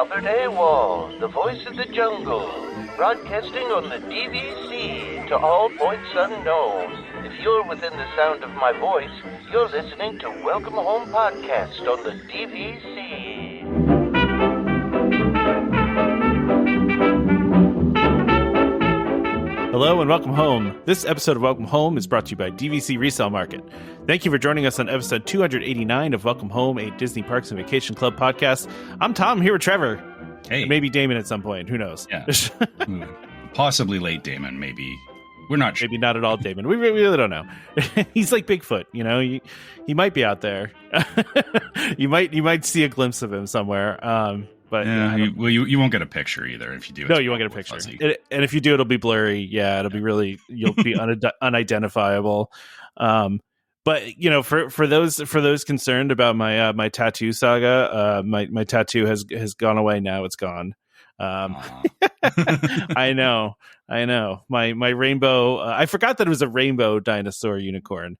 Albert A. Wall, the voice of the jungle, broadcasting on the DVC to all points unknown. If you're within the sound of my voice, you're listening to Welcome Home Podcast on the DVC. Hello and welcome home. This episode of Welcome Home is brought to you by DVC Resale Market. Thank you for joining us on episode 289 of Welcome Home, a Disney Parks and Vacation Club podcast. I'm Tom, here with Trevor. Hey. Maybe Damon at some point. Who knows? Yeah. Possibly late Damon, maybe. We're not sure. Maybe not at all Damon. We really don't know. He's like Bigfoot, you know? He might be out there. You might see a glimpse of him somewhere. But yeah, you won't get a picture either if you do. No, you won't get a picture. And if you do, it'll be blurry. Yeah, it'll be really, you'll be unidentifiable. But you know, for those concerned about my tattoo saga, my tattoo has gone away. Now it's gone. I know. My rainbow. I forgot that it was a rainbow dinosaur unicorn.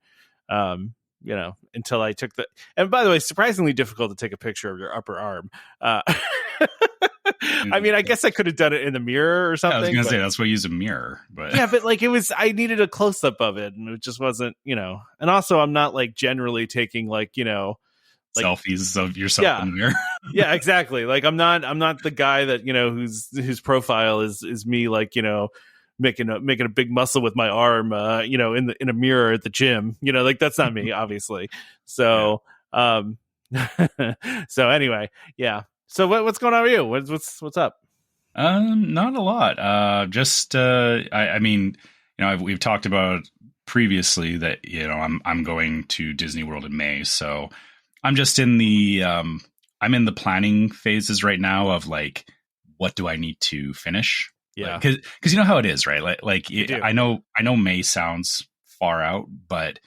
You know, until I took the. And by the way, surprisingly difficult to take a picture of your upper arm. I mean, I guess I could have done it in the mirror or something. Yeah, I was gonna say that's why I use a mirror, but yeah, but like I needed a close up of it, and it just wasn't, you know. And also, I'm not like generally taking like, you know, like, selfies of yourself in the mirror. Yeah, exactly. Like I'm not the guy that, you know, whose profile is me, like, you know, making a big muscle with my arm, you know, in a mirror at the gym, you know, like that's not me, obviously. So, so anyway, yeah. So what's going on with you? What's up? Not a lot. I mean, you know, we've talked about previously that, you know, I'm going to Disney World in May, so I'm just in the I'm in the planning phases right now of like, what do I need to finish? Yeah, because you know how it is, right? Like I know May sounds far out, but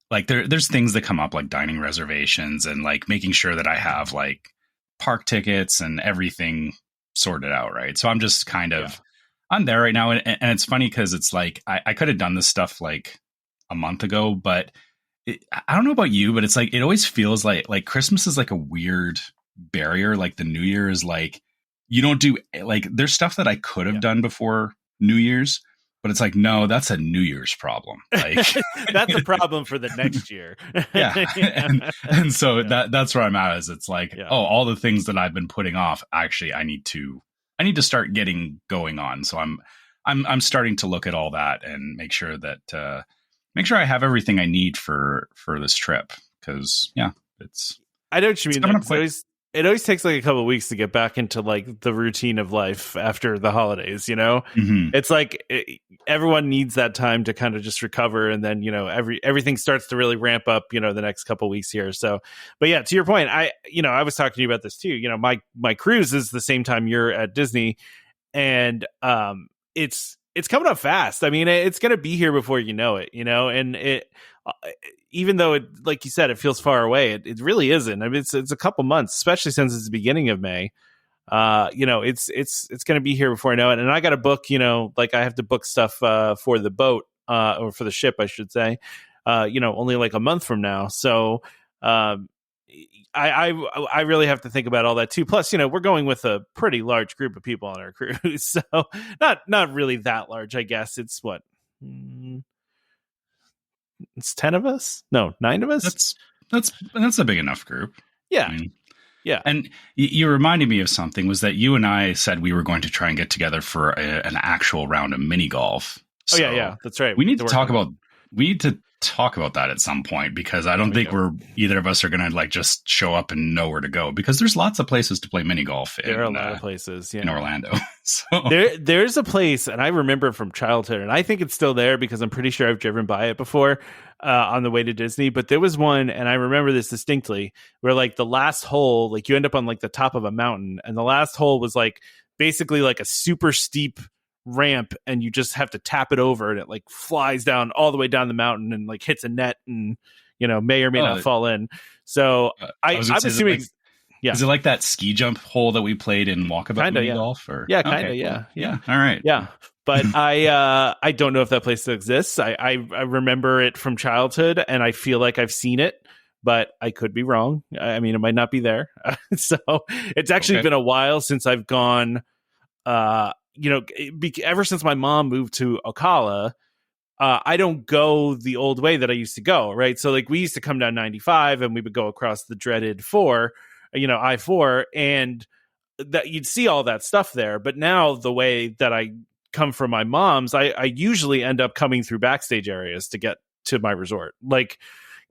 like there's things that come up like dining reservations and like making sure that I have like park tickets and everything sorted out, right? So I'm just kind of I'm there right now, and it's funny because it's like I could have done this stuff like a month ago, but I don't know about you, but it's like it always feels like Christmas is like a weird barrier. Like the New Year is like, you don't do like, there's stuff that I could have done before New Year's, but it's like, no, that's a New Year's problem. Like that's a problem for the next year. Yeah. And so that's where I'm at, is it's like, all the things that I've been putting off, actually, I need to start getting going on. So I'm starting to look at all that and make sure I have everything I need for this trip. Cause I know what you mean. It always takes like a couple of weeks to get back into like the routine of life after the holidays, you know. Mm-hmm. It's like everyone needs that time to kind of just recover, and then, you know, everything starts to really ramp up, you know, the next couple of weeks here. So, but yeah, to your point, I was talking to you about this too. You know, my cruise is the same time you're at Disney, and it's coming up fast. I mean, it's going to be here before you know it, you know, and even though it, like you said, it feels far away, it really isn't. I mean, it's a couple months, especially since it's the beginning of May. You know, it's going to be here before I know it. And I got to book, you know, like I have to book stuff for the boat or for the ship, I should say, you know, only like a month from now. So I really have to think about all that too. Plus, you know, we're going with a pretty large group of people on our cruise, so not really that large, I guess. It's what, it's 10 of us? No, 9 of us. That's a big enough group. Yeah, I mean, yeah. And you reminded me of something, was that you and I said we were going to try and get together for an actual round of mini golf. So yeah, that's right. We need to talk about that at some point, because I don't think either of us are going to like just show up and know where to go, because there's lots of places to play mini golf. There are a lot of places in Orlando. So there's a place, and I remember from childhood, and I think it's still there because I'm pretty sure I've driven by it before on the way to Disney. But there was one, and I remember this distinctly, where like the last hole, like you end up on like the top of a mountain, and the last hole was like basically like a super steep ramp, and you just have to tap it over, and it like flies down all the way down the mountain and like hits a net, and, you know, may or may not fall in. So I'm assuming, is it like that ski jump hole that we played in Walkabout mini golf? Or yeah, kind of, yeah. All right, yeah. But I don't know if that place still exists. I remember it from childhood, and I feel like I've seen it, but I could be wrong. I mean, it might not be there. So it's actually been a while since I've gone, ever since my mom moved to Ocala, I don't go the old way that I used to go, right? So like we used to come down 95 and we would go across the dreaded I-4, and that you'd see all that stuff there. But now the way that I come from my mom's, I usually end up coming through backstage areas to get to my resort. Like,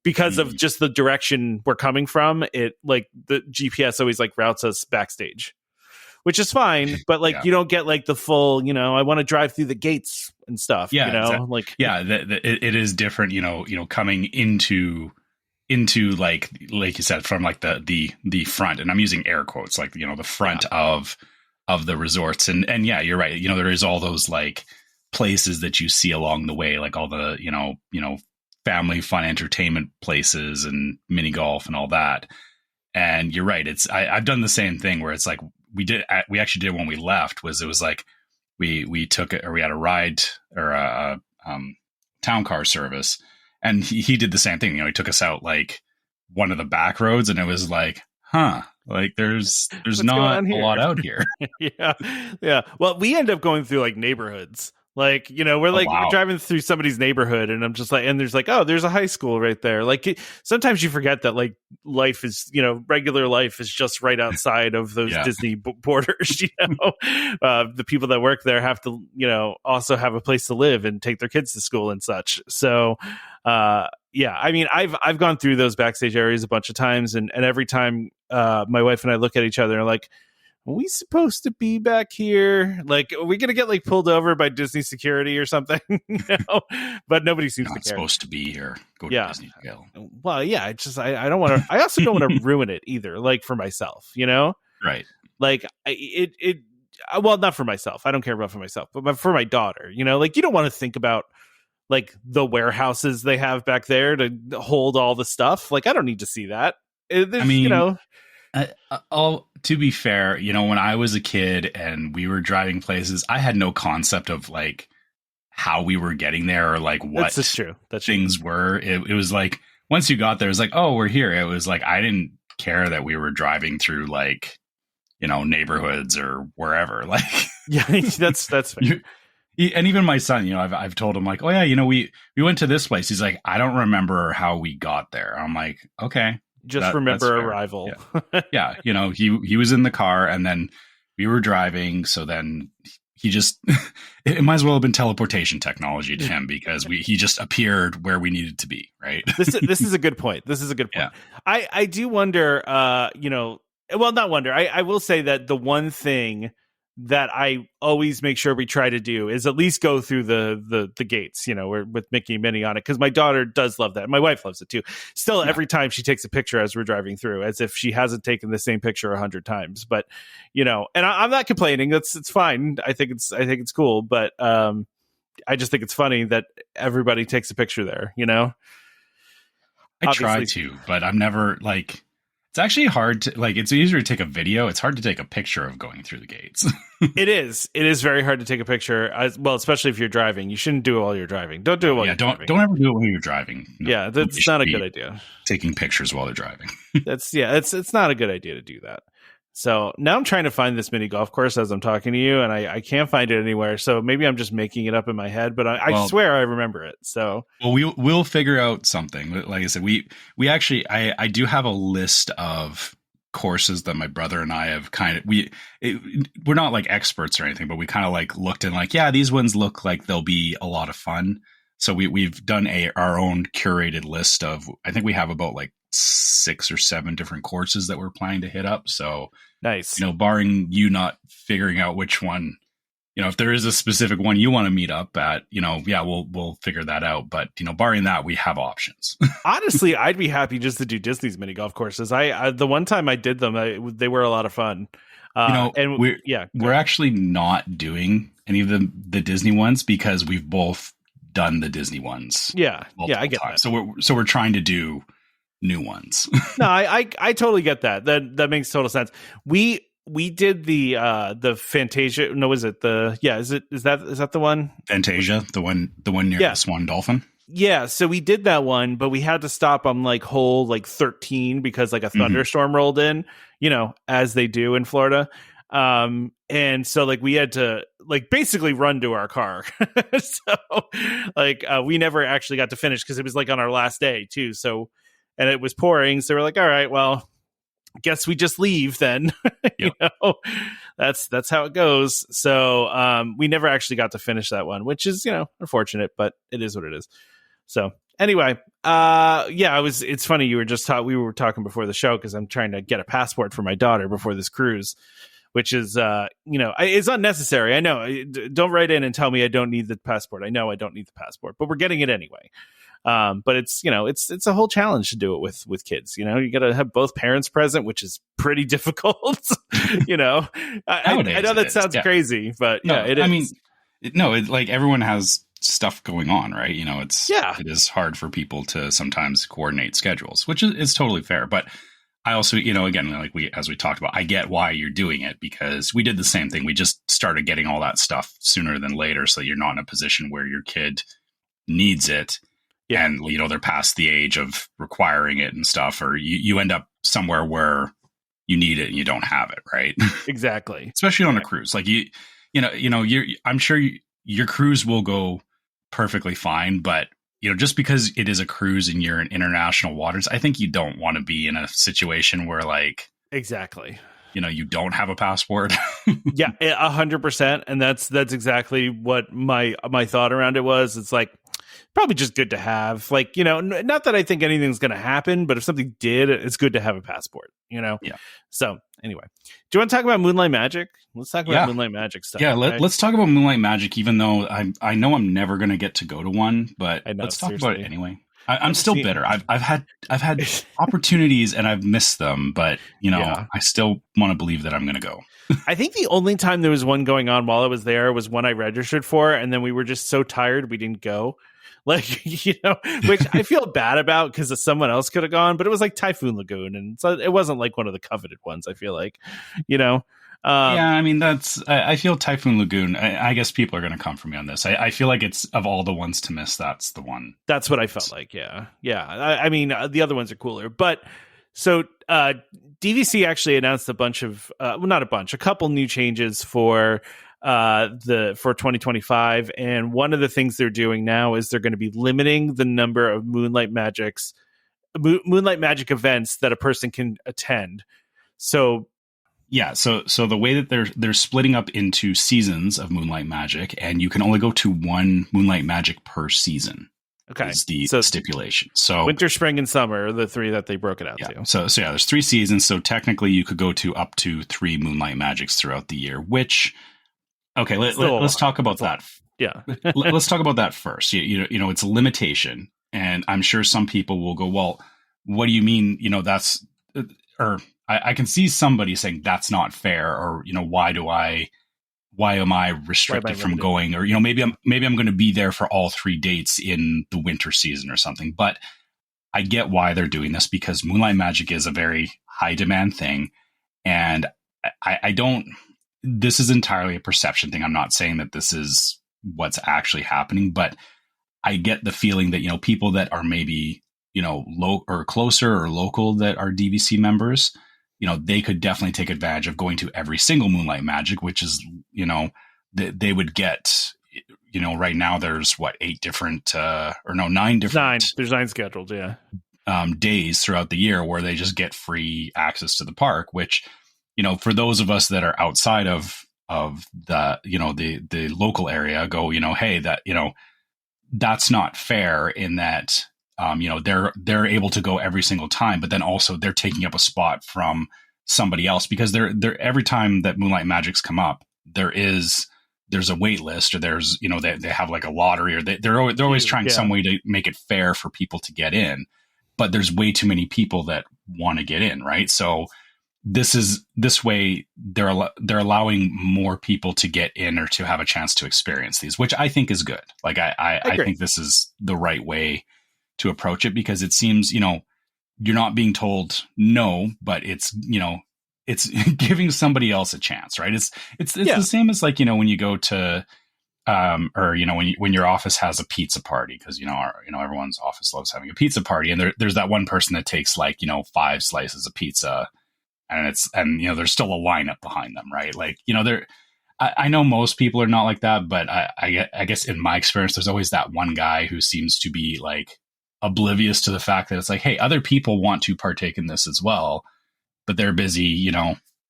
because of just the direction we're coming from, it like the GPS always like routes us backstage, which is fine, but like you don't get like the full, I want to drive through the gates and stuff. Exactly. It is different. Coming into like you said, from like the front, and I'm using air quotes, like the front of the resorts, and yeah, you're right. There is all those like places that you see along the way, like all the family fun entertainment places and mini golf and all that. And you're right. I've done the same thing where it's like we actually did when we left. It was like we took it, or we had a ride or a town car service, and he did the same thing. He took us out like one of the back roads, and it was like, like there's not a lot out here. Yeah. Well, we end up going through like neighborhoods. Like, we're like we're driving through somebody's neighborhood, and I'm just like, and there's like, oh, there's a high school right there. Like sometimes you forget that like life is, regular life is just right outside of those Disney borders. The people that work there have to, also have a place to live and take their kids to school and such. So, I mean, I've gone through those backstage areas a bunch of times, and every time my wife and I look at each other and are like, are we supposed to be back here? Like, are we going to get like pulled over by Disney security or something? But nobody seems to care. Supposed to be here. Go to Disney jail. Well, yeah, I don't want to, I also don't want to ruin it either. Like for myself, Right. Like well, not for myself. I don't care about for myself, but for my daughter, like you don't want to think about like the warehouses they have back there to hold all the stuff. Like, I don't need to see that. To be fair, when I was a kid and we were driving places, I had no concept of like how we were getting there or like what things were. It was like, once you got there, it was like, oh, we're here. It was like, I didn't care that we were driving through like, neighborhoods or wherever. Like, yeah, that's fair. And even my son, I've told him like, oh yeah, we went to this place. He's like, I don't remember how we got there. I'm like, okay. Just remember arrival. Yeah. He was in the car, and then we were driving. So then he just, it might as well have been teleportation technology to him, because he just appeared where we needed to be. Right. This is a good point. Yeah. I do wonder, well, not wonder. I will say that the one thing that I always make sure we try to do is at least go through the gates, with Mickey and Minnie on it, because my daughter does love that. My wife loves it too. Still, every time she takes a picture as we're driving through, as if she hasn't taken the same picture 100 times. But and I'm not complaining. It's fine. I think it's cool. But I just think it's funny that everybody takes a picture there. I try to, but I'm never like. It's actually hard to like. It's easier to take a video. It's hard to take a picture of going through the gates. It is very hard to take a picture. Well, especially if you're driving. You shouldn't do it while you're driving. Don't do it while you're driving. Don't ever do it when you're driving. No, that's not a good idea. Taking pictures while they're driving. It's not a good idea to do that. So now I'm trying to find this mini golf course as I'm talking to you, and I can't find it anywhere. So maybe I'm just making it up in my head, but I swear I remember it. So we'll figure out something. Like I said, we actually I do have a list of courses that my brother and I have we're not like experts or anything, but we kind of like looked and like, yeah, these ones look like they'll be a lot of fun. So we've done our own curated list of, I think we have about like 6 or 7 different courses that we're planning to hit up. So nice. Barring you not figuring out which one, if there is a specific one you want to meet up at, we'll figure that out. But, barring that, we have options. Honestly, I'd be happy just to do Disney's mini golf courses. The one time I did them, they were a lot of fun. And we're actually not doing any of the Disney ones because we've both done the Disney ones. Yeah, I get times. that. So we're trying to do new ones. No, I totally get that. That makes total sense. We did the Fantasia. No, is it is that the one? Fantasia, the one near the Swan Dolphin. Yeah, so we did that one, but we had to stop on like hole like 13 because like a thunderstorm rolled in, as they do in Florida. And so like we had to like basically run to our car. So like we never actually got to finish because it was like on our last day too. So, and it was pouring. So we're like, all right, well, guess we just leave then. Yep. That's how it goes. So we never actually got to finish that one, which is unfortunate, but it is what it is. So anyway, it's funny you were just we were talking before the show because I'm trying to get a passport for my daughter before this cruise, which is it's unnecessary. I know. Don't write in and tell me I don't need the passport. I know I don't need the passport, but we're getting it anyway. But it's it's a whole challenge to do it with kids. You got to have both parents present, which is pretty difficult. I know that sounds crazy, but no, it is. I mean, like everyone has stuff going on, right? It is hard for people to sometimes coordinate schedules, which is totally fair. But I also, again, like as we talked about, I get why you're doing it because we did the same thing. We just started getting all that stuff sooner than later, so you're not in a position where your kid needs it. Yeah. And, they're past the age of requiring it and stuff, or you end up somewhere where you need it and you don't have it. Right. Exactly. Especially on a cruise. Like I'm sure your cruise will go perfectly fine, but just because it is a cruise and you're in international waters, I think you don't want to be in a situation where like, exactly. You don't have a passport. Yeah, 100%. And that's exactly what my thought around it was. It's like, probably just good to have, like, not that I think anything's going to happen, but if something did, it's good to have a passport, Yeah. So anyway, do you want to talk about Moonlight Magic? Let's talk about Moonlight Magic stuff. Yeah. Let's talk about Moonlight Magic, even though I know I'm never going to get to go to one, but let's talk about it anyway. I'm still bitter. I've had opportunities and I've missed them, but I still want to believe that I'm going to go. I think the only time there was one going on while I was there was when I registered for it, and then we were just so tired we didn't go. Like, which I feel bad about because someone else could have gone, but it was like Typhoon Lagoon, and so it wasn't like one of the coveted ones. I feel like, yeah, I mean, I feel Typhoon Lagoon. I guess people are going to come for me on this. I feel like it's of all the ones to miss, that's the one. That's what I felt like. Yeah. I mean, the other ones are cooler, but so DVC actually announced a couple new changes for 2025, and one of the things they're doing now is they're going to be limiting the number of Moonlight Magic events that a person can attend. So yeah, so the way that they're splitting up into seasons of Moonlight Magic, and you can only go to one Moonlight Magic per season. Okay, is the stipulation. So winter, spring, and summer are the three that they broke it out to. So there's 3 seasons. So technically, you could go to up to 3 Moonlight Magics throughout the year, which. Okay, let's talk about that. Yeah. Let's talk about that first. It's a limitation, and I'm sure some people will go, well, what do you mean? That's, or I can see somebody saying that's not fair, or why am I restricted from going, or maybe I'm going to be there for all 3 dates in the winter season or something. But I get why they're doing this because Moonlight Magic is a very high demand thing, and I don't. This is entirely a perception thing. I'm not saying that this is what's actually happening, but I get the feeling that, people that are maybe, low or closer or local that are DVC members, they could definitely take advantage of going to every single Moonlight Magic, which is, they would get, right now there's 9 different. There's 9 scheduled. Yeah. Days throughout the year where they just get free access to the park, which, for those of us that are outside of the, the local area go, hey, that's not fair in that, they're able to go every single time, but then also they're taking up a spot from somebody else because they're every time that Moonlight Magics come up, there's a wait list, or there's, they have like a lottery, or they're always trying some way to make it fair for people to get in, but there's way too many people that want to get in. Right. So, this way they're allowing more people to get in or to have a chance to experience these, which I think is good. Like I think this is the right way to approach it because it seems, you're not being told no, but it's giving somebody else a chance, right? It's the same as like, when you go to, or when your office has a pizza party, because everyone's office loves having a pizza party, and there's that one person that takes 5 slices of pizza, and there's still a lineup behind them, right? I know most people are not like that, but I guess in my experience, there's always that one guy who seems to be oblivious to the fact that it's hey, other people want to partake in this as well, but they're busy,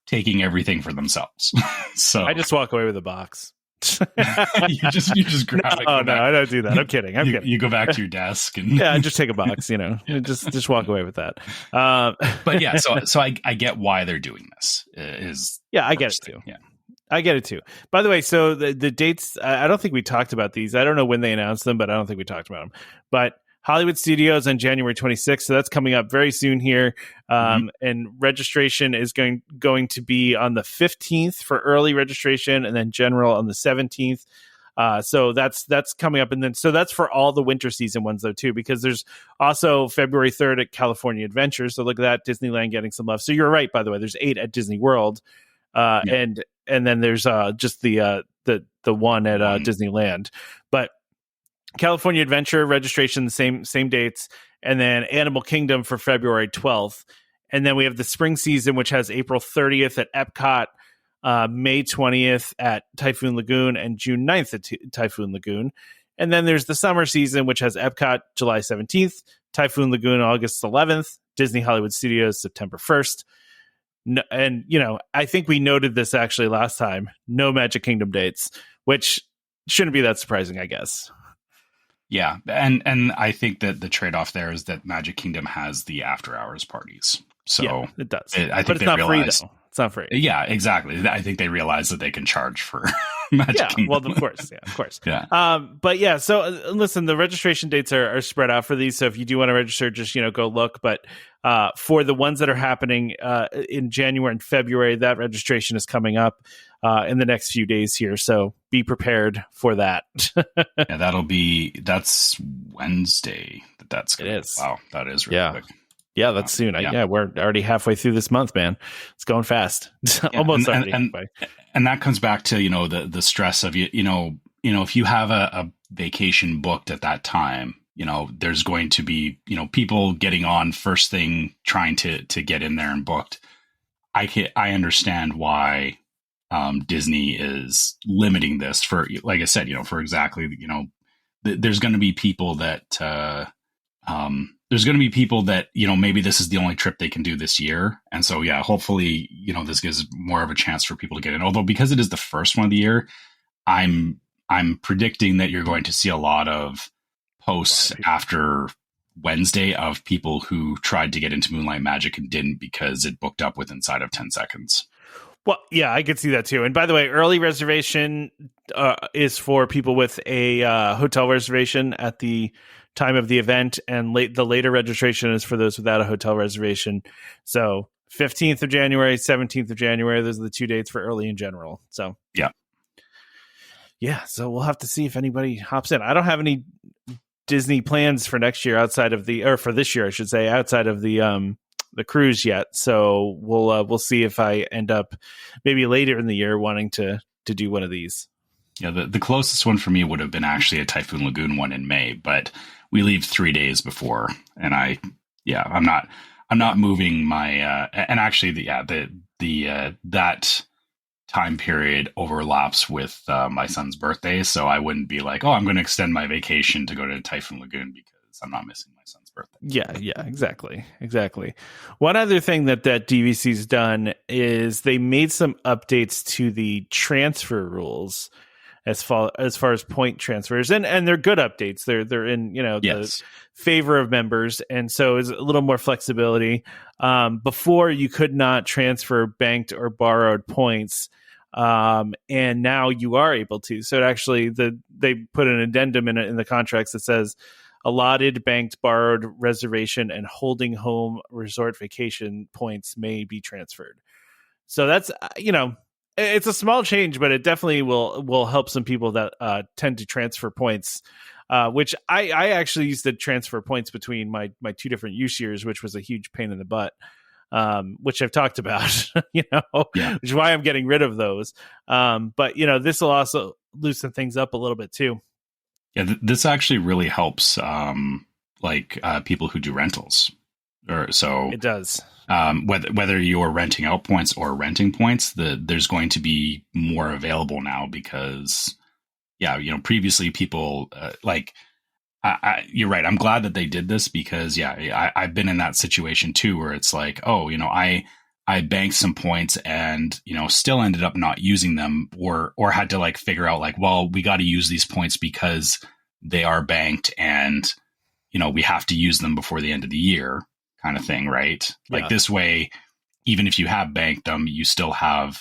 taking everything for themselves. So I just walk away with a box. you just grab it. Oh no, I don't do that. I'm kidding. Kidding. You go back to your desk and yeah, just take a box. Just walk away with that. But yeah, so I get why they're doing this. I get it too. Yeah, I get it too. By the way, so the dates. I don't think we talked about these. I don't know when they announced them, but I don't think we talked about them. But Hollywood Studios on January 26th, so that's coming up very soon here. And registration is going to be on the 15th for early registration, and then general on the 17th. So that's coming up, and then so that's for all the winter season ones though too, because there's also February 3rd at California Adventure. So look at that, Disneyland getting some love. So you're right, by the way. There's 8 at Disney World, and then there's just the one at Disneyland, but. California Adventure registration, the same dates, and then Animal Kingdom for February 12th. And then we have the spring season, which has April 30th at Epcot, May 20th at Typhoon Lagoon, and June 9th at Typhoon Lagoon. And then there's the summer season, which has Epcot July 17th, Typhoon Lagoon August 11th, Disney Hollywood Studios September 1st. No, and, I think we noted this actually last time, no Magic Kingdom dates, which shouldn't be that surprising, I guess. Yeah, and I think that the trade-off there is that Magic Kingdom has the after-hours parties. So yeah, it does. I think but it's not free, though. It's not free. Yeah, exactly. I think they realize that they can charge for Magic Kingdom. Well, of course. Yeah, of course. Yeah. But yeah, so listen, the registration dates are spread out for these. So if you do want to register, just, go look. But for the ones that are happening in January and February, that registration is coming up in the next few days here. So be prepared for that. Yeah, that's Wednesday. That's good. It is. Wow, that is really quick. Yeah, that's soon. We're already halfway through this month, man. It's going fast. Almost halfway. And that comes back to, the stress of, if you have a vacation booked at that time, there's going to be, people getting on first thing, trying to get in there and booked. I understand why Disney is limiting this for, like I said, for exactly, there's going to be people that, maybe this is the only trip they can do this year. And so, yeah, hopefully, this gives more of a chance for people to get in. Although, because it is the first one of the year, I'm predicting that you're going to see a lot of posts after Wednesday of people who tried to get into Moonlight Magic and didn't because it booked up inside of 10 seconds. Well, yeah, I could see that too. And by the way, early reservation is for people with a hotel reservation at the time of the event, and the later registration is for those without a hotel reservation. So 15th of January, 17th of January, those are the 2 dates for early and general. So yeah, so we'll have to see if anybody hops in. I don't have any Disney plans for next year for this year, I should say, outside of the cruise yet. So we'll see if I end up maybe later in the year wanting to do one of these. Yeah, the closest one for me would have been actually a Typhoon Lagoon one in May, but we leave 3 days before, and I'm not moving my and actually that time period overlaps with my son's birthday, so I wouldn't be like, I'm going to extend my vacation to go to Typhoon Lagoon because I'm not missing my son's birthday. Yeah, exactly. One other thing that DVC's done is they made some updates to the transfer rules as far as point transfers, and they're good updates. They're in the favor of members, and so it's a little more flexibility. Before, you could not transfer banked or borrowed points, and now you are able to. So it actually they put an addendum in the contracts that says allotted, banked, borrowed, reservation, and holding home resort vacation points may be transferred. So that's it's a small change, but it definitely will help some people that tend to transfer points, which I actually used to transfer points between my 2 different use years, which was a huge pain in the butt, which I've talked about, which is why I'm getting rid of those. But this will also loosen things up a little bit too. Yeah, this actually really helps people who do rentals. It does. Whether you're renting out points or renting points, there's going to be more available now because, previously people you're right. I'm glad that they did this because, I've been in that situation too, where it's like, I banked some points and, still ended up not using them or had to like figure out like, well, we got to use these points because they are banked and, we have to use them before the end of the year kind of thing. Right. Yeah. Like this way, even if you have banked them, you still have,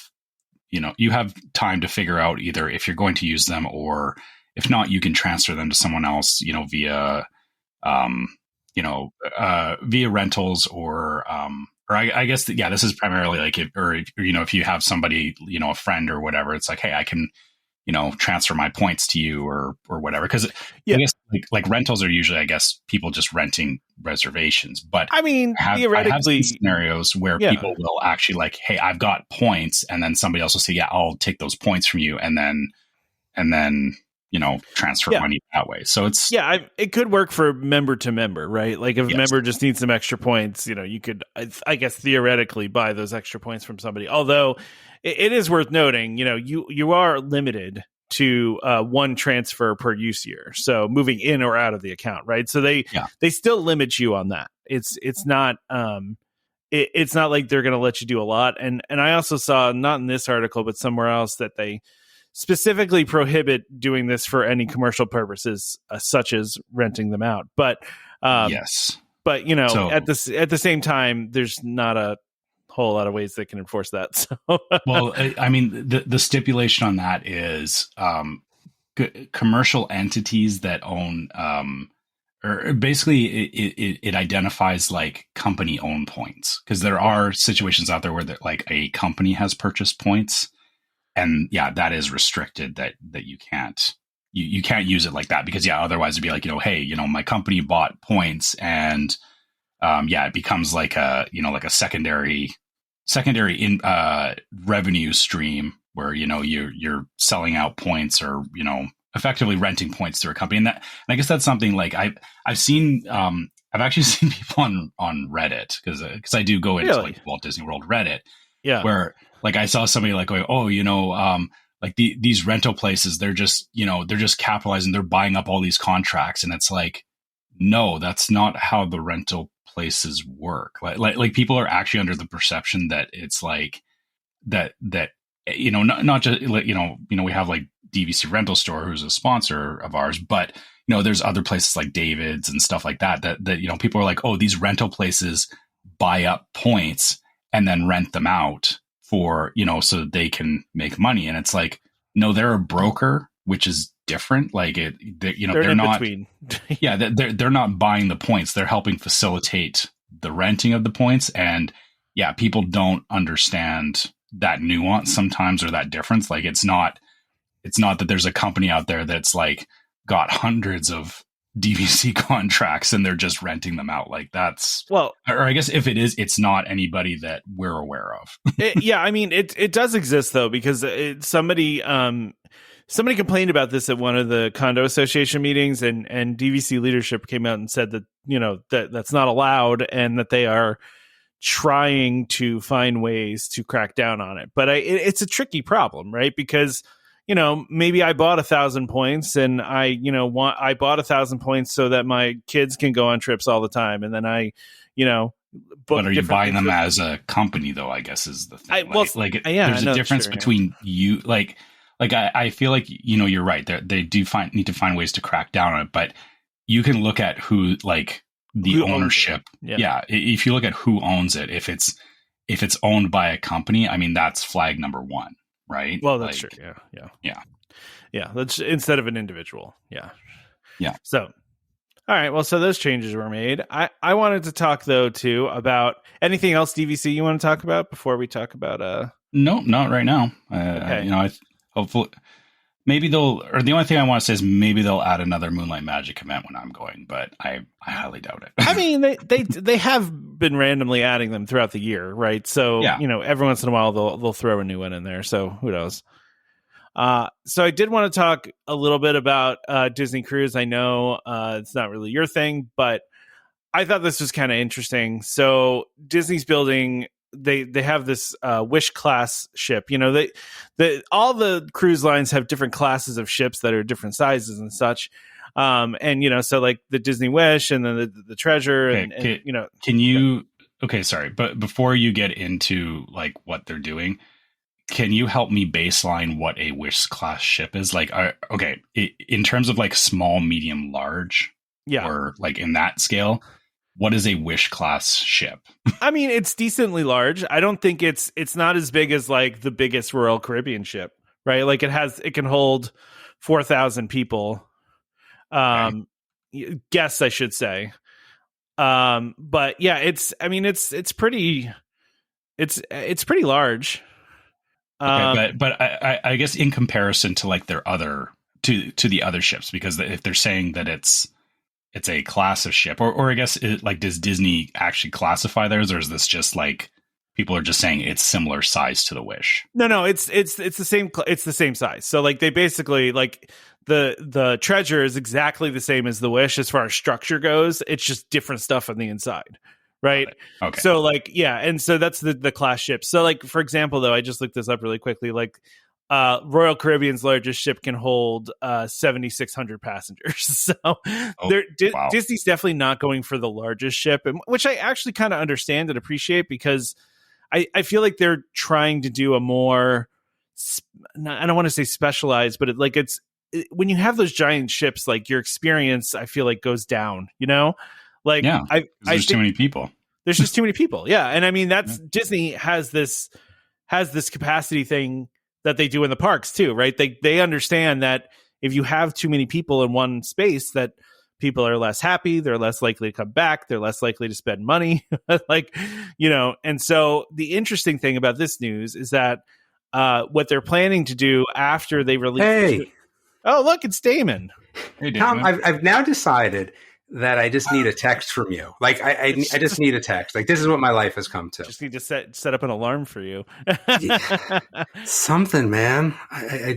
you have time to figure out either if you're going to use them or if not, you can transfer them to someone else, via rentals or I guess this is primarily like if you have somebody, a friend or whatever, it's like, hey, I can, transfer my points to you or whatever. Cause I guess like rentals are usually, I guess, people just renting reservations, but I mean, theoretically, I have seen scenarios where people will actually like, hey, I've got points. And then somebody else will say, yeah, I'll take those points from you. And then, transfer money that way. So it's it could work for member to member, right? Like if a member just needs some extra points, you could, I guess, theoretically buy those extra points from somebody. Although it is worth noting, you are limited to one transfer per use year. So moving in or out of the account, right? So they still limit you on that. It's not it's not like they're going to let you do a lot. And I also saw, not in this article, but somewhere else, that they specifically prohibit doing this for any commercial purposes, such as renting them out. But at the same time, there's not a whole lot of ways they can enforce that. So, well, I mean, the stipulation on that is commercial entities that own, or basically it identifies like company owned points, because there are situations out there where like a company has purchased points. And that is restricted, that you can't use it like that, because otherwise it'd be like, hey, my company bought points and it becomes like a secondary in revenue stream where you're selling out points or effectively renting points through a company. And I guess that's something like I've seen I've actually seen people on Reddit, because I do go into like Walt Disney World Reddit, where like I saw somebody like going, like these rental places, they're just capitalizing, they're buying up all these contracts. And it's like, no, that's not how the rental places work. Like people are actually under the perception that it's like that, not just, we have like DVC Rental Store, who's a sponsor of ours, but there's other places like David's and stuff like that people are like, oh, these rental places buy up points and then rent them out for, so that they can make money. And it's like, no, they're a broker, which is different. Like they're not, they're not buying the points. They're helping facilitate the renting of the points. And people don't understand that nuance sometimes, or that difference. Like it's not that there's a company out there that's like got hundreds of DVC contracts and they're just renting them out. Like that's, or I guess if it is, it's not anybody that we're aware of. I mean, it does exist though, because somebody complained about this at one of the condo association meetings, and DVC leadership came out and said that, that's not allowed, and that they are trying to find ways to crack down on it. But it's a tricky problem, right? Because maybe I bought 1,000 points, and I bought 1,000 points so that my kids can go on trips all the time. And then but are you buying them as a company though? I guess is the thing. There's a difference between you, I feel like, you're right. They do need to find ways to crack down on it, but you can look at who ownership. If you look at who owns it, if it's owned by a company, I mean, that's flag number one. Right. Well, that's true. Yeah. That's instead of an individual. Yeah. So, all right. Well, so those changes were made. I wanted to talk though too about anything else DVC you want to talk about before we talk about No, not right now. Okay. Hopefully maybe the only thing I want to say is maybe they'll add another Moonlight Magic event when I'm going, but I highly doubt it. I mean, they have been randomly adding them throughout the year, right? So, every once in a while they'll throw a new one in there. So who knows? So I did want to talk a little bit about Disney Cruise. I know it's not really your thing, but I thought this was kind of interesting. So Disney's building, they have this Wish class ship. You know, all the cruise lines have different classes of ships that are different sizes and such. And you know, so like the Disney Wish and then the Treasure, and you know, can you? Okay, sorry, but before you get into like what they're doing, can you help me baseline what a Wish class ship is? Like, okay, in terms of like small, medium, large, or like in that scale, what is a Wish class ship? I mean, it's decently large. I don't think it's not as big as like the biggest Royal Caribbean ship, right? Like it can hold 4,000 people. Guests, I should say. But yeah, it's pretty large. Okay, but I guess in comparison to like their to the other ships, because if they're saying that it's a class of ship, or I guess like, does Disney actually classify theirs, or is this just like people are just saying it's similar size to the Wish? No, it's the same. It's the same size. So like they basically like the Treasure is exactly the same as the Wish as far as structure goes. It's just different stuff on the inside, right? Okay. So like and so that's the class ship. So like for example, though, I just looked this up really quickly. Like Royal Caribbean's largest ship can hold 7,600 passengers. So wow. Disney's definitely not going for the largest ship, which I actually kind of understand and appreciate, because I feel like they're trying to do a more, I don't want to say specialized, but when you have those giant ships, like your experience, I feel like goes down, you know? Like, yeah, there's too many people. There's just too many people. Yeah. And I mean, Disney has this capacity thing that they do in the parks too, right? They understand that if you have too many people in one space, that people are less happy, they're less likely to come back, they're less likely to spend money, like, you know. And so the interesting thing about this news is that what they're planning to do after they release. Oh, look, it's Damon. Hey, Damon. Tom, I've now decided that I just need a text from you. Like I just need a text. Like, this is what my life has come to. Just need to set up an alarm for you. Something, man. I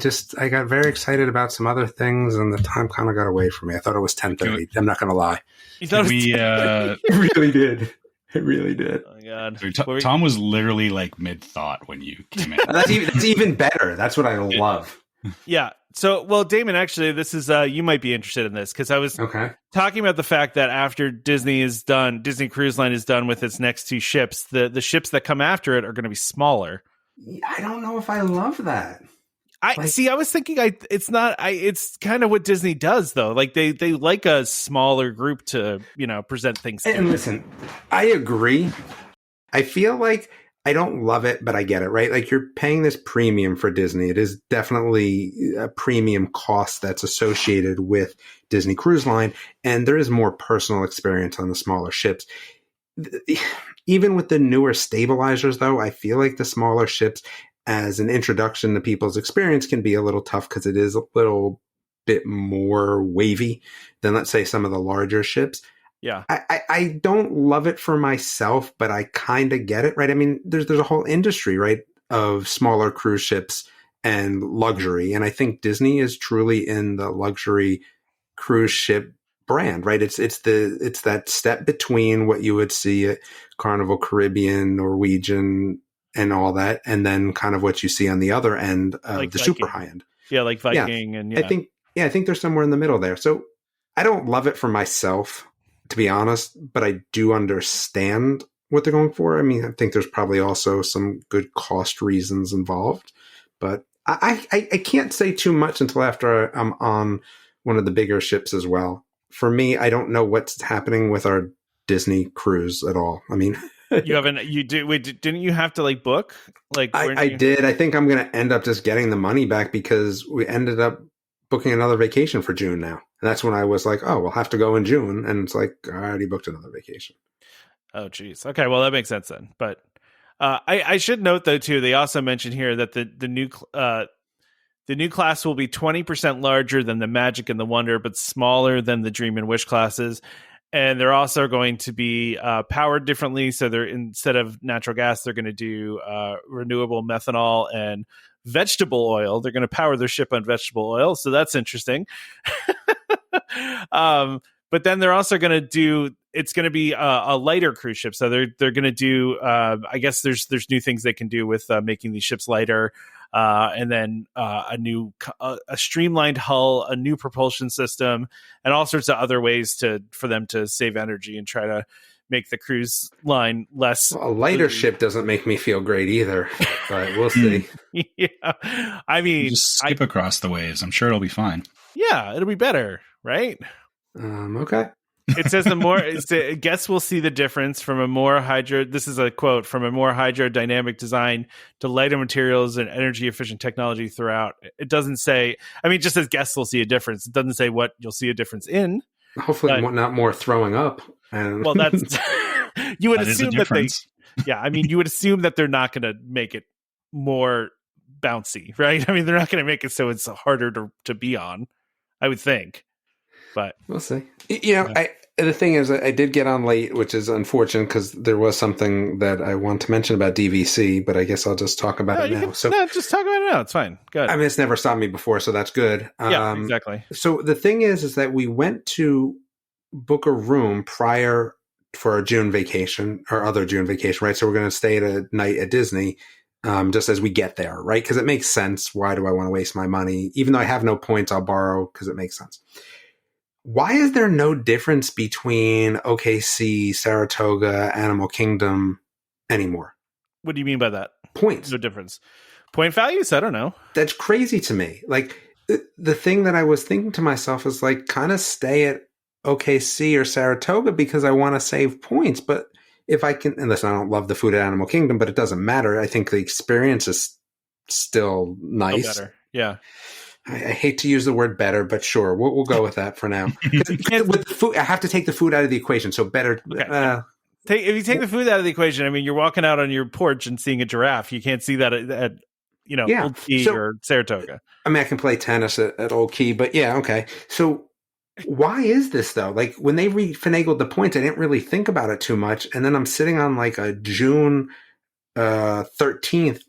got very excited about some other things, and the time kind of got away from me. I thought it was 10:30. I'm not going to lie. You thought it really did. It really did. Oh my God. So Tom was literally like mid-thought when you came in. That's even better. That's what I love. Yeah. So, well, Damon, actually, this is you might be interested in this, because I was talking about the fact that after Disney Cruise Line is done with its next two ships, the ships that come after it are going to be smaller. I don't know if I love that. I was thinking it's kind of what Disney does, though. Like they like a smaller group to, you know, present things to. And listen, I agree. I feel like I don't love it, but I get it, right? Like, you're paying this premium for Disney. It is definitely a premium cost that's associated with Disney Cruise Line, and there is more personal experience on the smaller ships. Even with the newer stabilizers, though, I feel like the smaller ships, as an introduction to people's experience, can be a little tough, because it is a little bit more wavy than, let's say, some of the larger ships. Yeah, I don't love it for myself, but I kind of get it, right? I mean, there's a whole industry, right, of smaller cruise ships and luxury, and I think Disney is truly in the luxury cruise ship brand, right? It's that step between what you would see at Carnival Caribbean, Norwegian, and all that, and then kind of what you see on the other end of like the Viking. Super high end. Yeah, like Viking, and I think they're somewhere in the middle there. So I don't love it for myself, to be honest, but I do understand what they're going for. I mean, I think there's probably also some good cost reasons involved, but I can't say too much until after I'm on one of the bigger ships as well. For me, I don't know what's happening with our Disney cruise at all. I mean, didn't you have to like book? Like, I did. I think I'm going to end up just getting the money back, because we ended up booking another vacation for June now. And that's when I was like, oh, we'll have to go in June. And it's like, I already booked another vacation. Oh, geez. Okay, well, that makes sense then. But I should note, though, too, they also mentioned here that the new class will be 20% larger than the Magic and the Wonder, but smaller than the Dream and Wish classes. And they're also going to be powered differently. So they're, instead of natural gas, they're going to do renewable methanol and vegetable oil. They're going to power their ship on vegetable oil. So that's interesting. But then they're also going to do, it's going to be a lighter cruise ship. So they're going to do, I guess there's new things they can do with making these ships lighter. And then a streamlined hull, a new propulsion system, and all sorts of other ways for them to save energy and try to make the cruise line less. Well, a lighter ship doesn't make me feel great either, but we'll see. Yeah, I mean, just skip across the waves. I'm sure it'll be fine. Yeah, it'll be better, right? Okay. It says guests will see the difference from a more this is a quote, from a more hydrodynamic design to lighter materials and energy efficient technology throughout. It doesn't say, I mean, it just says guests will see a difference. It doesn't say what you'll see a difference in. Hopefully not more throwing up. And well, that's, you would that assume that you would assume that they're not going to make it more bouncy, right? I mean, they're not going to make it so it's harder to be on, I would think. But we'll see. The thing is, I did get on late, which is unfortunate because there was something that I want to mention about DVC, but I guess I'll just talk about it now. Just talk about it now. It's fine. Good. I mean, it's never stopped me before, so that's good. Yeah, exactly. So the thing is that we went to book a room prior for our June vacation, our other June vacation, right? So we're going to stay at a night at Disney just as we get there, right? Because it makes sense. Why do I want to waste my money? Even though I have no points, I'll borrow because it makes sense. Why is there no difference between OKC, Saratoga, Animal Kingdom anymore? What do you mean by that? Points. No difference. Point values? I don't know. That's crazy to me. Like, the thing that I was thinking to myself is like, kind of stay at OKC or Saratoga because I want to save points. But if I can, and listen, I don't love the food at Animal Kingdom, but it doesn't matter. I think the experience is still nice. Still better. Yeah. I hate to use the word better, but sure, we'll go with that for now. With the food, I have to take the food out of the equation. So better. Okay. If you take the food out of the equation, I mean, you're walking out on your porch and seeing a giraffe. You can't see that at Old Key or Saratoga. I mean, I can play tennis at Old Key, but yeah, okay. So why is this though? Like when they refinagled the points, I didn't really think about it too much. And then I'm sitting on like a June 13th.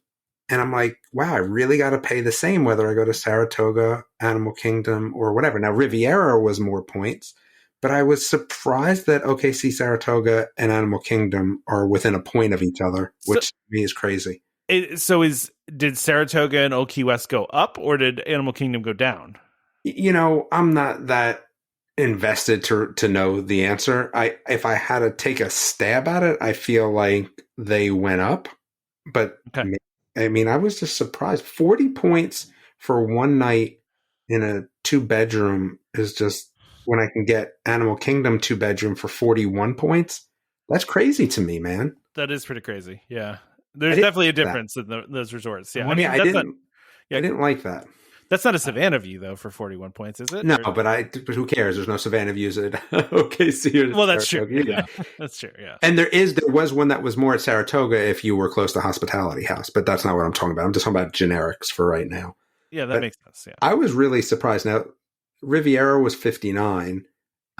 And I'm like, wow, I really got to pay the same whether I go to Saratoga, Animal Kingdom, or whatever. Now, Riviera was more points, but I was surprised that OKC, Saratoga, and Animal Kingdom are within a point of each other, which to me is crazy. Did Saratoga and Old Key West go up, or did Animal Kingdom go down? I'm not that invested to know the answer. If I had to take a stab at it, I feel like they went up, but okay. I mean, I was just surprised. 40 points for one night in a 2-bedroom is just when I can get Animal Kingdom 2-bedroom for 41 points. That's crazy to me, man. That is pretty crazy. Yeah. There's definitely a difference in those resorts. Yeah. I didn't like that. That's not a Savannah view, though, for 41 points, is it? No, but who cares? There's no Savannah views at OKC. Well, that's true. Yeah, that's true. Yeah. And there was one that was more at Saratoga if you were close to Hospitality House, but that's not what I'm talking about. I'm just talking about generics for right now. Yeah, that makes sense. Yeah. I was really surprised. Now, Riviera was 59.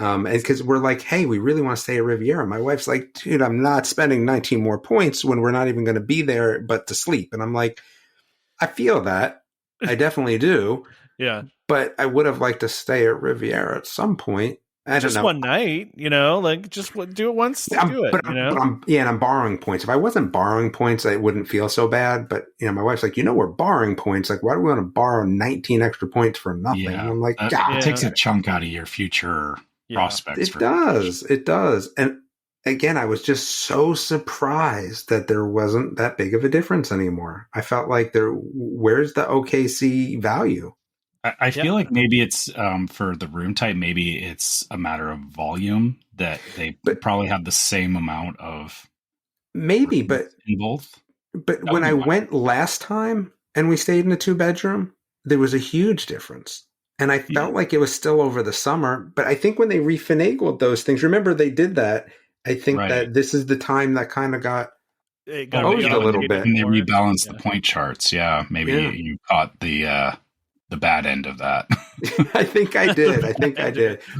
And because we're like, hey, we really want to stay at Riviera. My wife's like, dude, I'm not spending 19 more points when we're not even going to be there but to sleep. And I'm like, I feel that. I definitely do. Yeah. But I would have liked to stay at Riviera at some point. I don't know. One night, like just do it once. And I'm borrowing points. If I wasn't borrowing points, I wouldn't feel so bad. But, my wife's like, we're borrowing points. Like, why do we want to borrow 19 extra points for nothing? Yeah. And I'm like, it takes a chunk out of your future prospects. It does. And again, I was just so surprised that there wasn't that big of a difference anymore. I felt like where's the OKC value? I feel like maybe it's for the room type, maybe it's a matter of volume that they probably have the same amount of maybe, but in both. But when I went last time and we stayed in a 2-bedroom, there was a huge difference. And I felt like it was still over the summer. But I think when they refinagled those things, remember they did that. I think that this is the time that kind of got exposed a little bit. And they rebalanced the point charts. Yeah, maybe you caught the bad end of that. I think I did.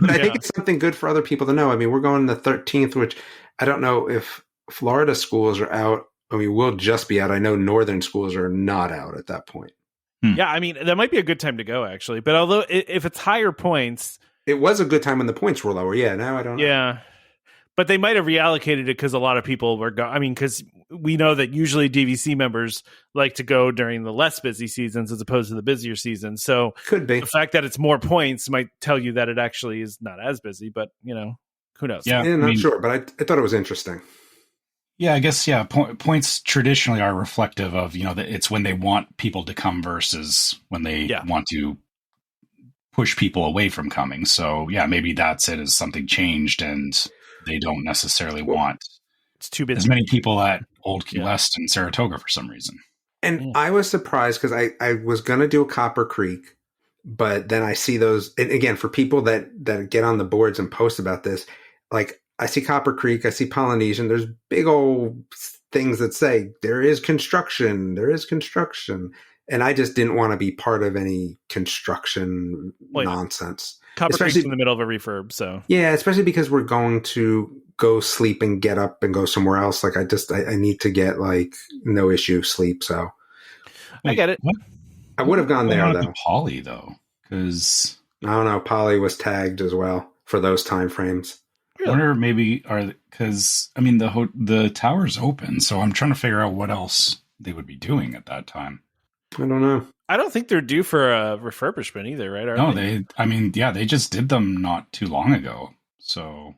But I think it's something good for other people to know. I mean, we're going the 13th, which I don't know if Florida schools are out. I mean, we'll just be out. I know northern schools are not out at that point. Yeah, I mean, that might be a good time to go, actually. But although if it's higher points... It was a good time when the points were lower. Yeah, now I don't know. Yeah. But they might have reallocated it because a lot of people were I mean, because we know that usually DVC members like to go during the less busy seasons as opposed to the busier seasons. So could be the fact that it's more points might tell you that it actually is not as busy. But who knows? Yeah, not sure. But I thought it was interesting. Yeah, I guess points traditionally are reflective of that it's when they want people to come versus when they want to push people away from coming. So yeah, maybe that's it. As something changed and they don't necessarily want it's too busy. As many people at Old Key West and Saratoga for some reason. And I was surprised because I was going to do a Copper Creek, but then I see those, and again, for people that get on the boards and post about this, like I see Copper Creek, I see Polynesian, there's big old things that say there is construction. And I just didn't want to be part of any construction nonsense. Copper Creek's in the middle of a refurb, so. Yeah, especially because we're going to go sleep and get up and go somewhere else. Like I need to get like no issue sleep, so. I get it. What? I would have gone there though. Poly though, because I don't know. Poly was tagged as well for those time frames. I wonder maybe because I mean the tower's open, so I'm trying to figure out what else they would be doing at that time. I don't know. I don't think they're due for a refurbishment either, right? No, they just did them not too long ago. So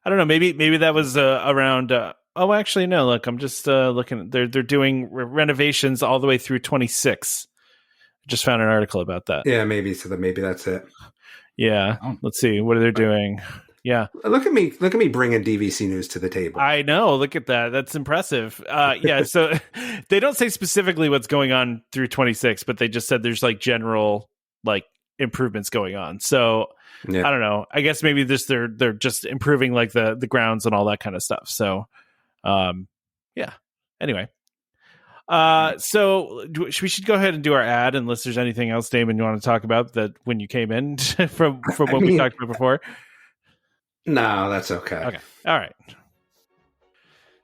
I don't know. Maybe that was around. Actually, no. Look, I'm just looking. They're doing renovations all the way through 26. Just found an article about that. Yeah, maybe. So maybe that's it. Yeah. Let's see. What are they doing? Yeah. Look at me bringing DVC news to the table. I know. Look at that. That's impressive. Yeah. So they don't say specifically what's going on through 26, but they just said there's like general like improvements going on. So I don't know. I guess maybe they're just improving like the grounds and all that kind of stuff. So yeah. Anyway. So we should go ahead and do our ad unless there's anything else, Damon, you want to talk about that when you came in from what we talked about before. No, that's okay. Okay. All right.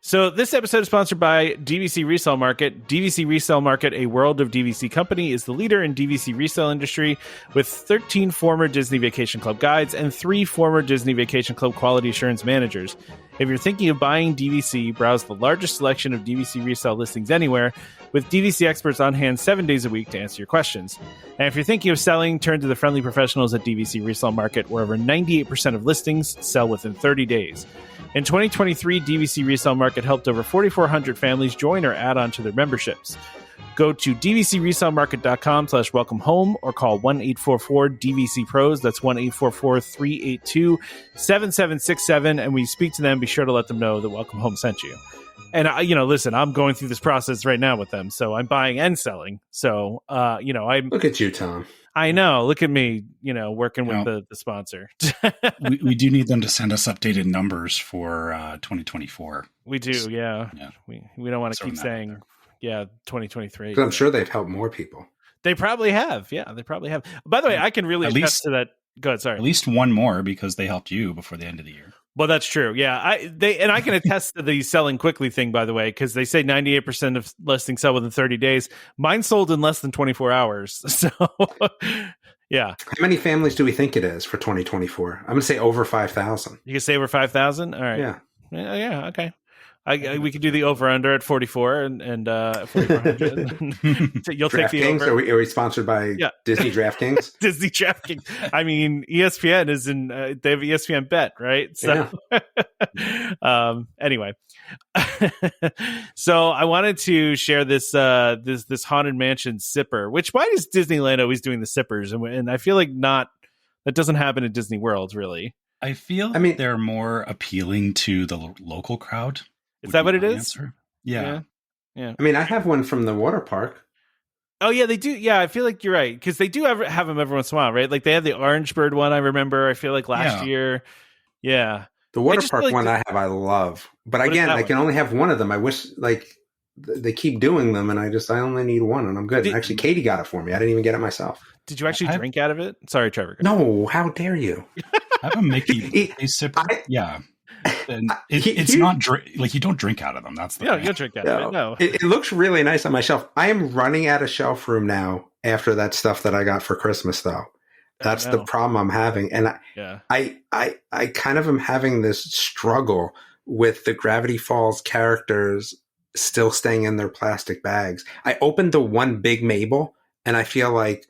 So this episode is sponsored by DVC Resale Market. DVC Resale Market, a World of DVC company, is the leader in DVC resale industry with 13 former Disney Vacation Club guides and 3 former Disney Vacation Club quality assurance managers. If you're thinking of buying DVC, browse the largest selection of DVC resale listings anywhere with DVC experts on hand 7 days a week to answer your questions. And if you're thinking of selling, turn to the friendly professionals at DVC Resale Market, where over 98% of listings sell within 30 days. In 2023, DVC Resale Market helped over 4,400 families join or add on to their memberships. Go to dvcresalemarket.com/welcome home or call 1-844-DVC-PROS. That's 1-844-382-7767. And when you speak to them, be sure to let them know that Welcome Home sent you. And, listen, I'm going through this process right now with them. So I'm buying and selling. So, I'm... Look at you, Tom. I know. Look at me, working with the sponsor. we do need them to send us updated numbers for 2024. We do, yeah. We don't want to keep saying, 2023. I'm sure they've helped more people. They probably have. Yeah, they probably have. By the way, I can really attest to that. Go ahead, sorry. At least one more because they helped you before the end of the year. Well, that's true. Yeah, I can attest to the selling quickly thing, by the way, because they say 98% of listings sell within 30 days. Mine sold in less than 24 hours. So, yeah. How many families do we think it is for 2024? I'm going to say over 5,000. You can say over 5,000? All right. Yeah. Okay. We could do the over-under at 44 and 4,400. You'll take the over. Are we sponsored by Disney DraftKings? Disney DraftKings. I mean, ESPN is in. They have ESPN Bet, right? So, anyway, so I wanted to share this this Haunted Mansion sipper. Why is Disneyland always doing the sippers? And I feel like that doesn't happen at Disney World, really. I mean, they're more appealing to the local crowd. Is that what it is? Answer. Yeah. I mean, I have one from the water park. Oh, yeah, they do. Yeah, I feel like you're right. Because they do have them every once in a while, right? Like they had the Orange Bird one, I remember. I feel like last year. Yeah. The water park one I love. But again, I can only have one of them. I wish, they keep doing them, and I only need one, and I'm good. Actually, Katie got it for me. I didn't even get it myself. Did you actually drink out of it? Sorry, Trevor. No, how dare you? I have a Mickey sipper. it's not like you don't drink out of them. That's the thing. You don't drink out of it. No, it looks really nice on my shelf. I am running out of shelf room now after that stuff that I got for Christmas, though. That's the problem I'm having, and I kind of am having this struggle with the Gravity Falls characters still staying in their plastic bags. I opened the one big Mabel, and I feel like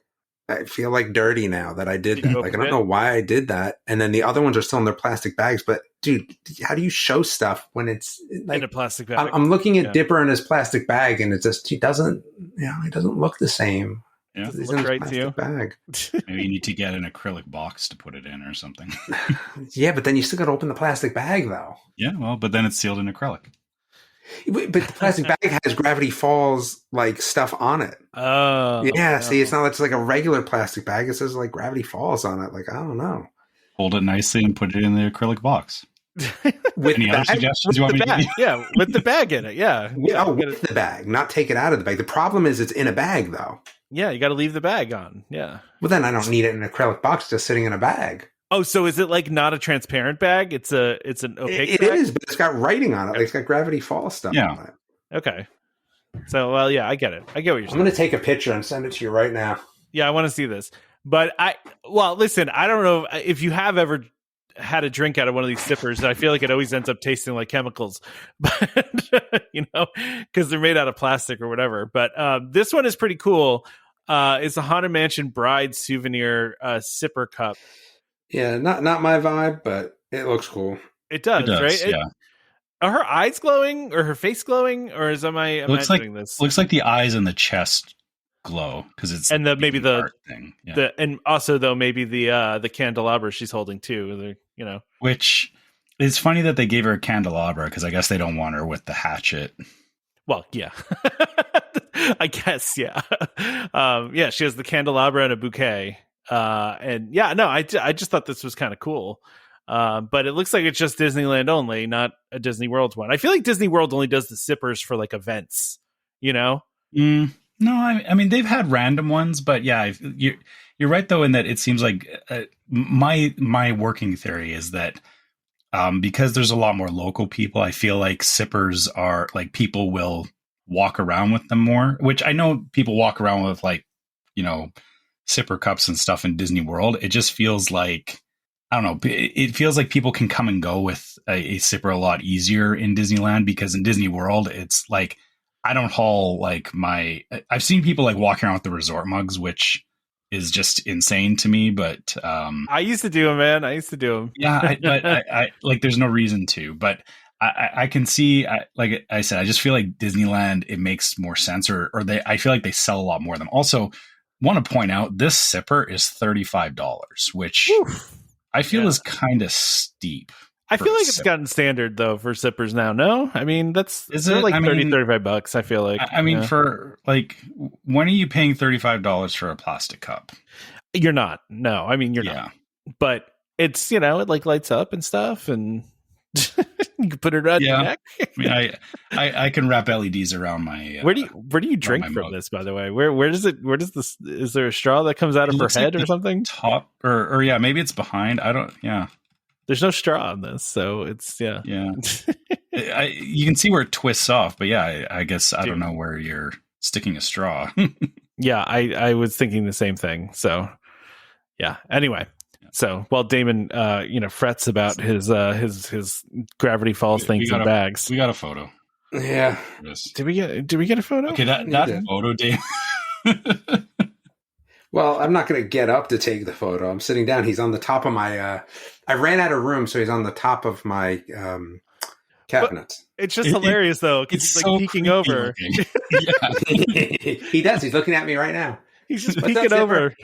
dirty now that I did that. Like, I don't know why I did that. And then the other ones are still in their plastic bags. But dude, how do you show stuff when it's like in a plastic bag? I'm looking at Dipper in his plastic bag, and it doesn't look the same. Yeah, He's looks in right his to you. bag. Maybe you need to get an acrylic box to put it in or something. Yeah, but then you still got to open the plastic bag, though. Yeah, well, but then it's sealed in acrylic. But the plastic bag has Gravity Falls like stuff on it. Oh, yeah. See, it's not. It's like a regular plastic bag. It says like Gravity Falls on it. Like, I don't know. Hold it nicely and put it in the acrylic box. With any other suggestions you want me to give you? Yeah, with the bag in it. Yeah. With the bag, not take it out of the bag. The problem is it's in a bag, though. Yeah, you got to leave the bag on. Yeah. Well, then I don't need it in an acrylic box, just sitting in a bag. Oh, so is it like not a transparent bag? It's an opaque It bag? is, but it's got writing on it. Like, it's got Gravity Falls stuff on it. Okay. So, well, yeah, I get it. I get what you're saying. I'm going to take a picture and send it to you right now. Yeah, I want to see this. But listen, I don't know if you have ever had a drink out of one of these sippers. I feel like it always ends up tasting like chemicals, but because they're made out of plastic or whatever. But this one is pretty cool. It's a Haunted Mansion Bride souvenir sipper cup. Yeah, not my vibe, but it looks cool. It does, right? Yeah. Are her eyes glowing or her face glowing, or am I imagining this? Looks like the eyes and the chest glow because it's and maybe the thing. Yeah. and also though maybe the candelabra she's holding too. Which it's funny that they gave her a candelabra because I guess they don't want her with the hatchet. Well, yeah, I guess, yeah, yeah. She has the candelabra and a bouquet. And yeah, no, I just thought this was kind of cool. But it looks like it's just Disneyland only, not a Disney World one. I feel like Disney World only does the sippers for like events, No, I mean, they've had random ones, but yeah, you're right though, in that it seems like my working theory is that because there's a lot more local people, I feel like sippers are like people will walk around with them more, which I know people walk around with like, sipper cups and stuff in Disney World. It just feels like, I don't know, it feels like people can come and go with a sipper a lot easier in Disneyland, because in Disney World, it's like, I don't haul like I've seen people like walking around with the resort mugs, which is just insane to me. But I used to do them, man. I used to do them. Yeah, but I like, there's no reason to, but I can see, like I said, I just feel like Disneyland, it makes more sense, or I feel like they sell a lot more of them. Also, want to point out this sipper is $35, which I feel is kind of steep. I feel like it's gotten standard though for sippers now. No, I mean like $30-$35. I feel like. I mean, for like, when are you paying $35 for a plastic cup? You're not. No, I mean you're not. But it's it like lights up and stuff, and you can put it around your neck. I mean, I can wrap LEDs around my. Where do you drink from mug. This? By the way, where does this? Is there a straw that comes out of her head or something? Top or yeah, maybe it's behind. I don't. Yeah. There's no straw on this, so it's yeah. You can see where it twists off, but yeah, I guess I don't know where you're sticking a straw. Yeah, I was thinking the same thing. So yeah. Anyway, so while Damon, frets about his Gravity Falls things in bags, we got a photo. Yeah. Did we get a photo? Okay, that photo, Damon. Well, I'm not going to get up to take the photo. I'm sitting down. He's on the top of my. I ran out of room, so he's on the top of my cabinet. It's just hilarious, though, because he's like peeking over. He does. He's looking at me right now. He's just peeking over.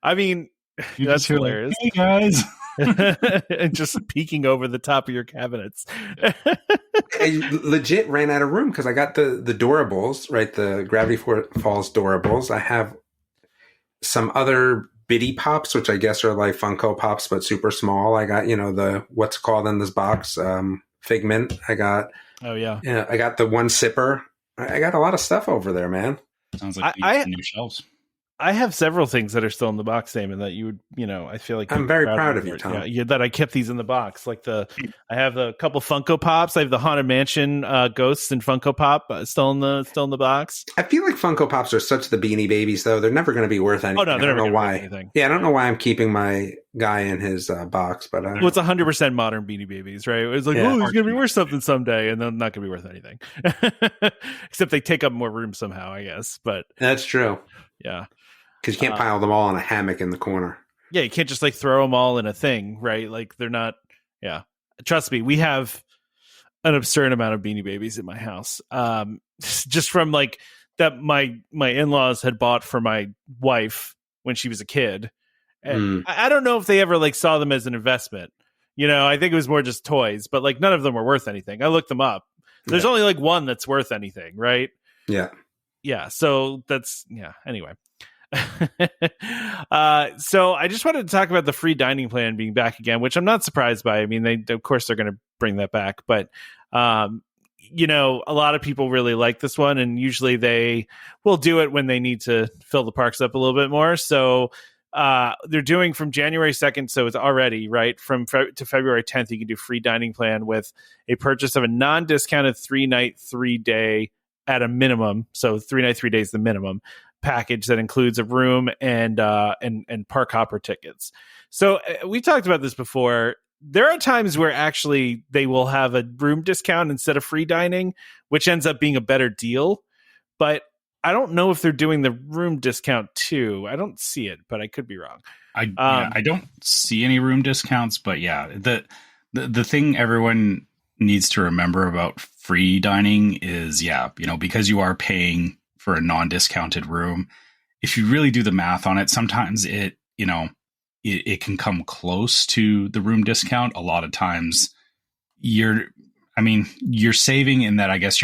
I mean, that's hilarious. Like, hey guys. And just peeking over the top of your cabinets. I legit ran out of room because I got the durables, right? The Gravity Falls durables. I have some other bitty pops, which I guess are like Funko Pops, but super small. I got, the what's called in this box, Figment. I got. Oh yeah. Yeah, I got the one sipper. I got a lot of stuff over there, man. Sounds like I new shelves. I have several things that are still in the box, Damon, that you would, I feel like I'm very proud of you, Tom. Yeah, that I kept these in the box. Like I have a couple Funko Pops. I have the Haunted Mansion Ghosts and Funko Pop still in the box. I feel like Funko Pops are such the Beanie Babies, though. They're never going to be worth anything. Oh no, they're never why. Worth anything. Yeah, I don't know why I'm keeping my guy in his box, but it's 100% modern Beanie Babies, right? It's like, he's going to be worth something someday, and they're not going to be worth anything, except they take up more room somehow, I guess. But that's true. Yeah. Because you can't pile them all in a hammock in the corner. Yeah, you can't just like throw them all in a thing, right? Like they're not. Yeah, trust me, we have an absurd amount of Beanie Babies in my house. Just from like that, my in-laws had bought for my wife when she was a kid, and I don't know if they ever like saw them as an investment. I think it was more just toys, but like none of them were worth anything. I looked them up. There's only like one that's worth anything, right? Yeah. Yeah. So anyway. So I just wanted to talk about the free dining plan being back again, which I'm not surprised by. I mean, of course they're going to bring that back, but a lot of people really like this one, and usually they will do it when they need to fill the parks up a little bit more. So they're doing from January 2nd, so it's already right to February 10th. You can do free dining plan with a purchase of a non-discounted 3-night, 3-day at a minimum. So 3-night, 3 days the minimum package that includes a room and park hopper tickets. So we talked about this before. There are times where actually they will have a room discount instead of free dining, which ends up being a better deal. But I don't know if they're doing the room discount too. I don't see it, but I could be wrong. I don't see any room discounts, but yeah, the thing everyone needs to remember about free dining is, because you are paying for a non-discounted room, if you really do the math on it, sometimes it can come close to the room discount. A lot of times you're saving in that, I guess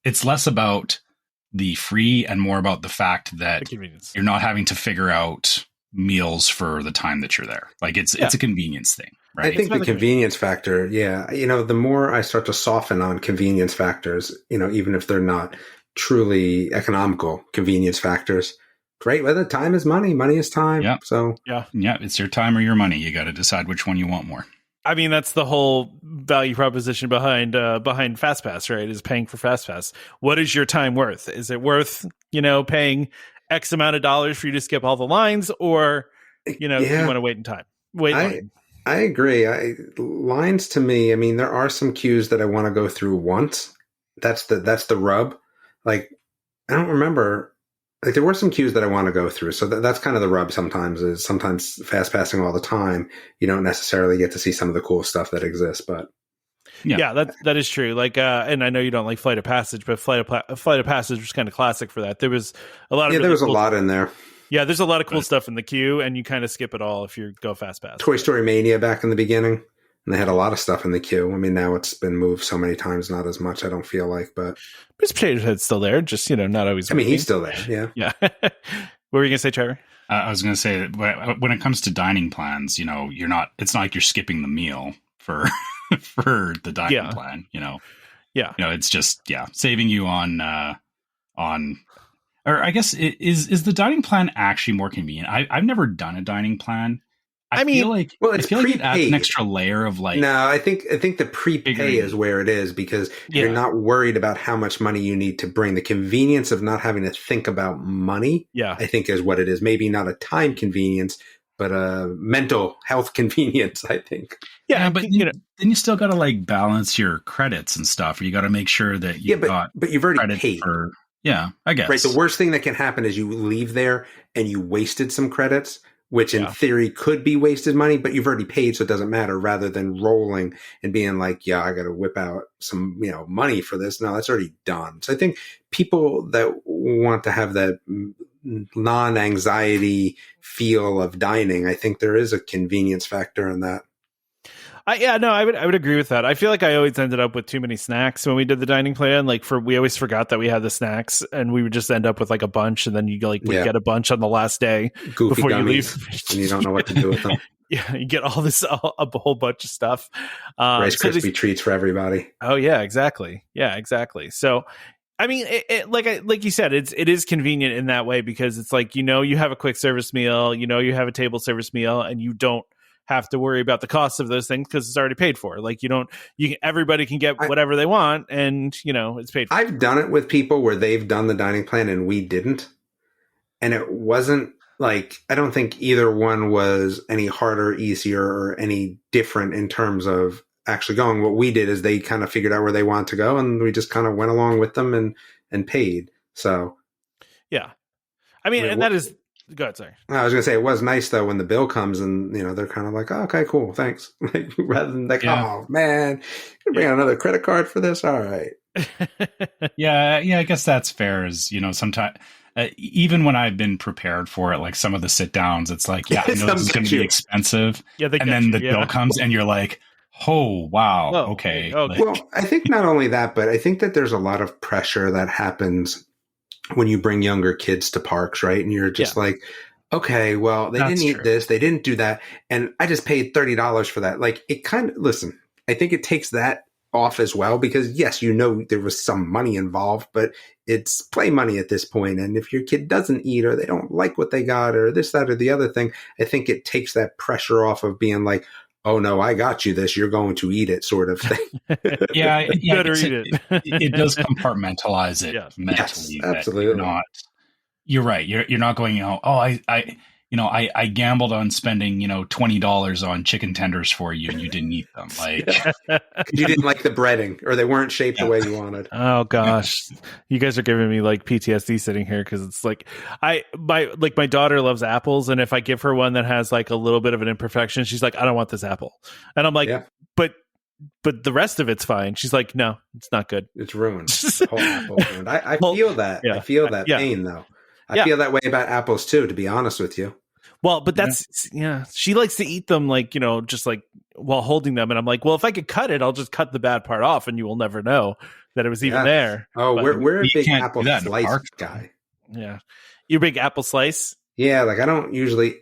it's less about the free and more about the fact that you're not having to figure out meals for the time that you're there. Like it's a convenience thing. Right. I think the convenience factor, the more I start to soften on convenience factors, even if they're not truly economical convenience factors, right? Whether time is money, money is time. Yeah. So it's your time or your money. You got to decide which one you want more. I mean, that's the whole value proposition behind FastPass, right? Is paying for FastPass. What is your time worth? Is it worth, paying X amount of dollars for you to skip all the lines, or, you want to wait in time? I agree. Lines to me, I mean, there are some queues that I want to go through once. That's the rub. Like, I don't remember. Like, there were some queues that I want to go through. So that's kind of the rub sometimes, is sometimes fast passing all the time, you don't necessarily get to see some of the cool stuff that exists. But yeah, that is true. Like, and I know you don't like Flight of Passage, but Flight of Passage was kind of classic for that. There was a lot of there was a lot in there. Yeah, there's a lot of cool stuff in the queue, and you kind of skip it all if you go fast pass. Toy Story Mania back in the beginning, and they had a lot of stuff in the queue. I mean, now it's been moved so many times, not as much, I don't feel like. But Mr. Potato Head's still there, just, not always. I mean, he's still there, yeah. Yeah. What were you going to say, Trevor? I was going to say, when it comes to dining plans, it's not like you're skipping the meal for the dining plan, Yeah. It's just, saving you on or I guess is the dining plan actually more convenient? I've never done a dining plan. I feel like it adds an extra layer of like. No, I think the prepay is where it is, because you're not worried about how much money you need to bring. The convenience of not having to think about money, I think, is what it is. Maybe not a time convenience, but a mental health convenience, I think. Yeah, but then you still got to like balance your credits and stuff. You got to make sure that but you've already paid. I guess. Right. The worst thing that can happen is you leave there and you wasted some credits, which in theory could be wasted money, but you've already paid, so it doesn't matter, rather than rolling and being like, I got to whip out some, money for this. No, that's already done. So I think people that want to have that non-anxiety feel of dining, I think there is a convenience factor in that. I would agree with that. I feel like I always ended up with too many snacks when we did the dining plan. Like we always forgot that we had the snacks, and we would just end up with like a bunch, and then you would get a bunch on the last day Goofy before you leave, and you don't know what to do with them. Yeah, you get all this, a whole bunch of stuff. Rice Krispie treats for everybody. Oh yeah, exactly. Yeah, exactly. So I mean, like you said, it is convenient in that way because it's like, you have a quick service meal, you have a table service meal, and you don't have to worry about the cost of those things because it's already paid for. Like everybody can get whatever they want, and it's paid for. I've done it with people where they've done the dining plan and we didn't, and it wasn't like, I don't think either one was any harder, easier, or any different in terms of actually going. What we did is they kind of figured out where they want to go, and we just kind of went along with them and paid. So yeah, I mean, and that is. Go ahead, sorry. I was going to say, it was nice, though, when the bill comes and, they're kind of like, oh, okay, cool, thanks. Like, rather than like, oh, man, you bring out another credit card for this? All right. Yeah, I guess that's fair. Is, sometimes, even when I've been prepared for it, like some of the sit downs, it's like, yeah, I know this is going to be expensive. Yeah, and then the bill comes and you're like, oh, wow, okay. Well, I think not only that, but I think that there's a lot of pressure that happens when you bring younger kids to parks, right? And you're just like, okay, well, they didn't eat this, they didn't do that, and I just paid $30 for that. Like, it kind of, listen, I think it takes that off as well, because yes, there was some money involved, but it's play money at this point. And if your kid doesn't eat, or they don't like what they got, or this, that, or the other thing, I think it takes that pressure off of being like, oh no, I got you this, you're going to eat it, sort of thing. Yeah, better eat it. It does compartmentalize it mentally. Yes, absolutely. You're right. You're not going, I gambled on spending, $20 on chicken tenders for you, and you didn't eat them. Like, you didn't like the breading, or they weren't shaped the way you wanted. Oh gosh, you guys are giving me like PTSD sitting here, because it's like my daughter loves apples, and if I give her one that has like a little bit of an imperfection, she's like, I don't want this apple, and I'm like, but the rest of it's fine. She's like, no, it's not good. It's ruined. The whole apple's ruined. I feel that. I feel that pain though. I feel that way about apples too, to be honest with you. Well, but that's, she likes to eat them like, just like while holding them. And I'm like, well, if I could cut it, I'll just cut the bad part off and you will never know that it was even there. Oh, but we're a big apple slice guy. Yeah. You're a big apple slice? Yeah. Like I don't usually,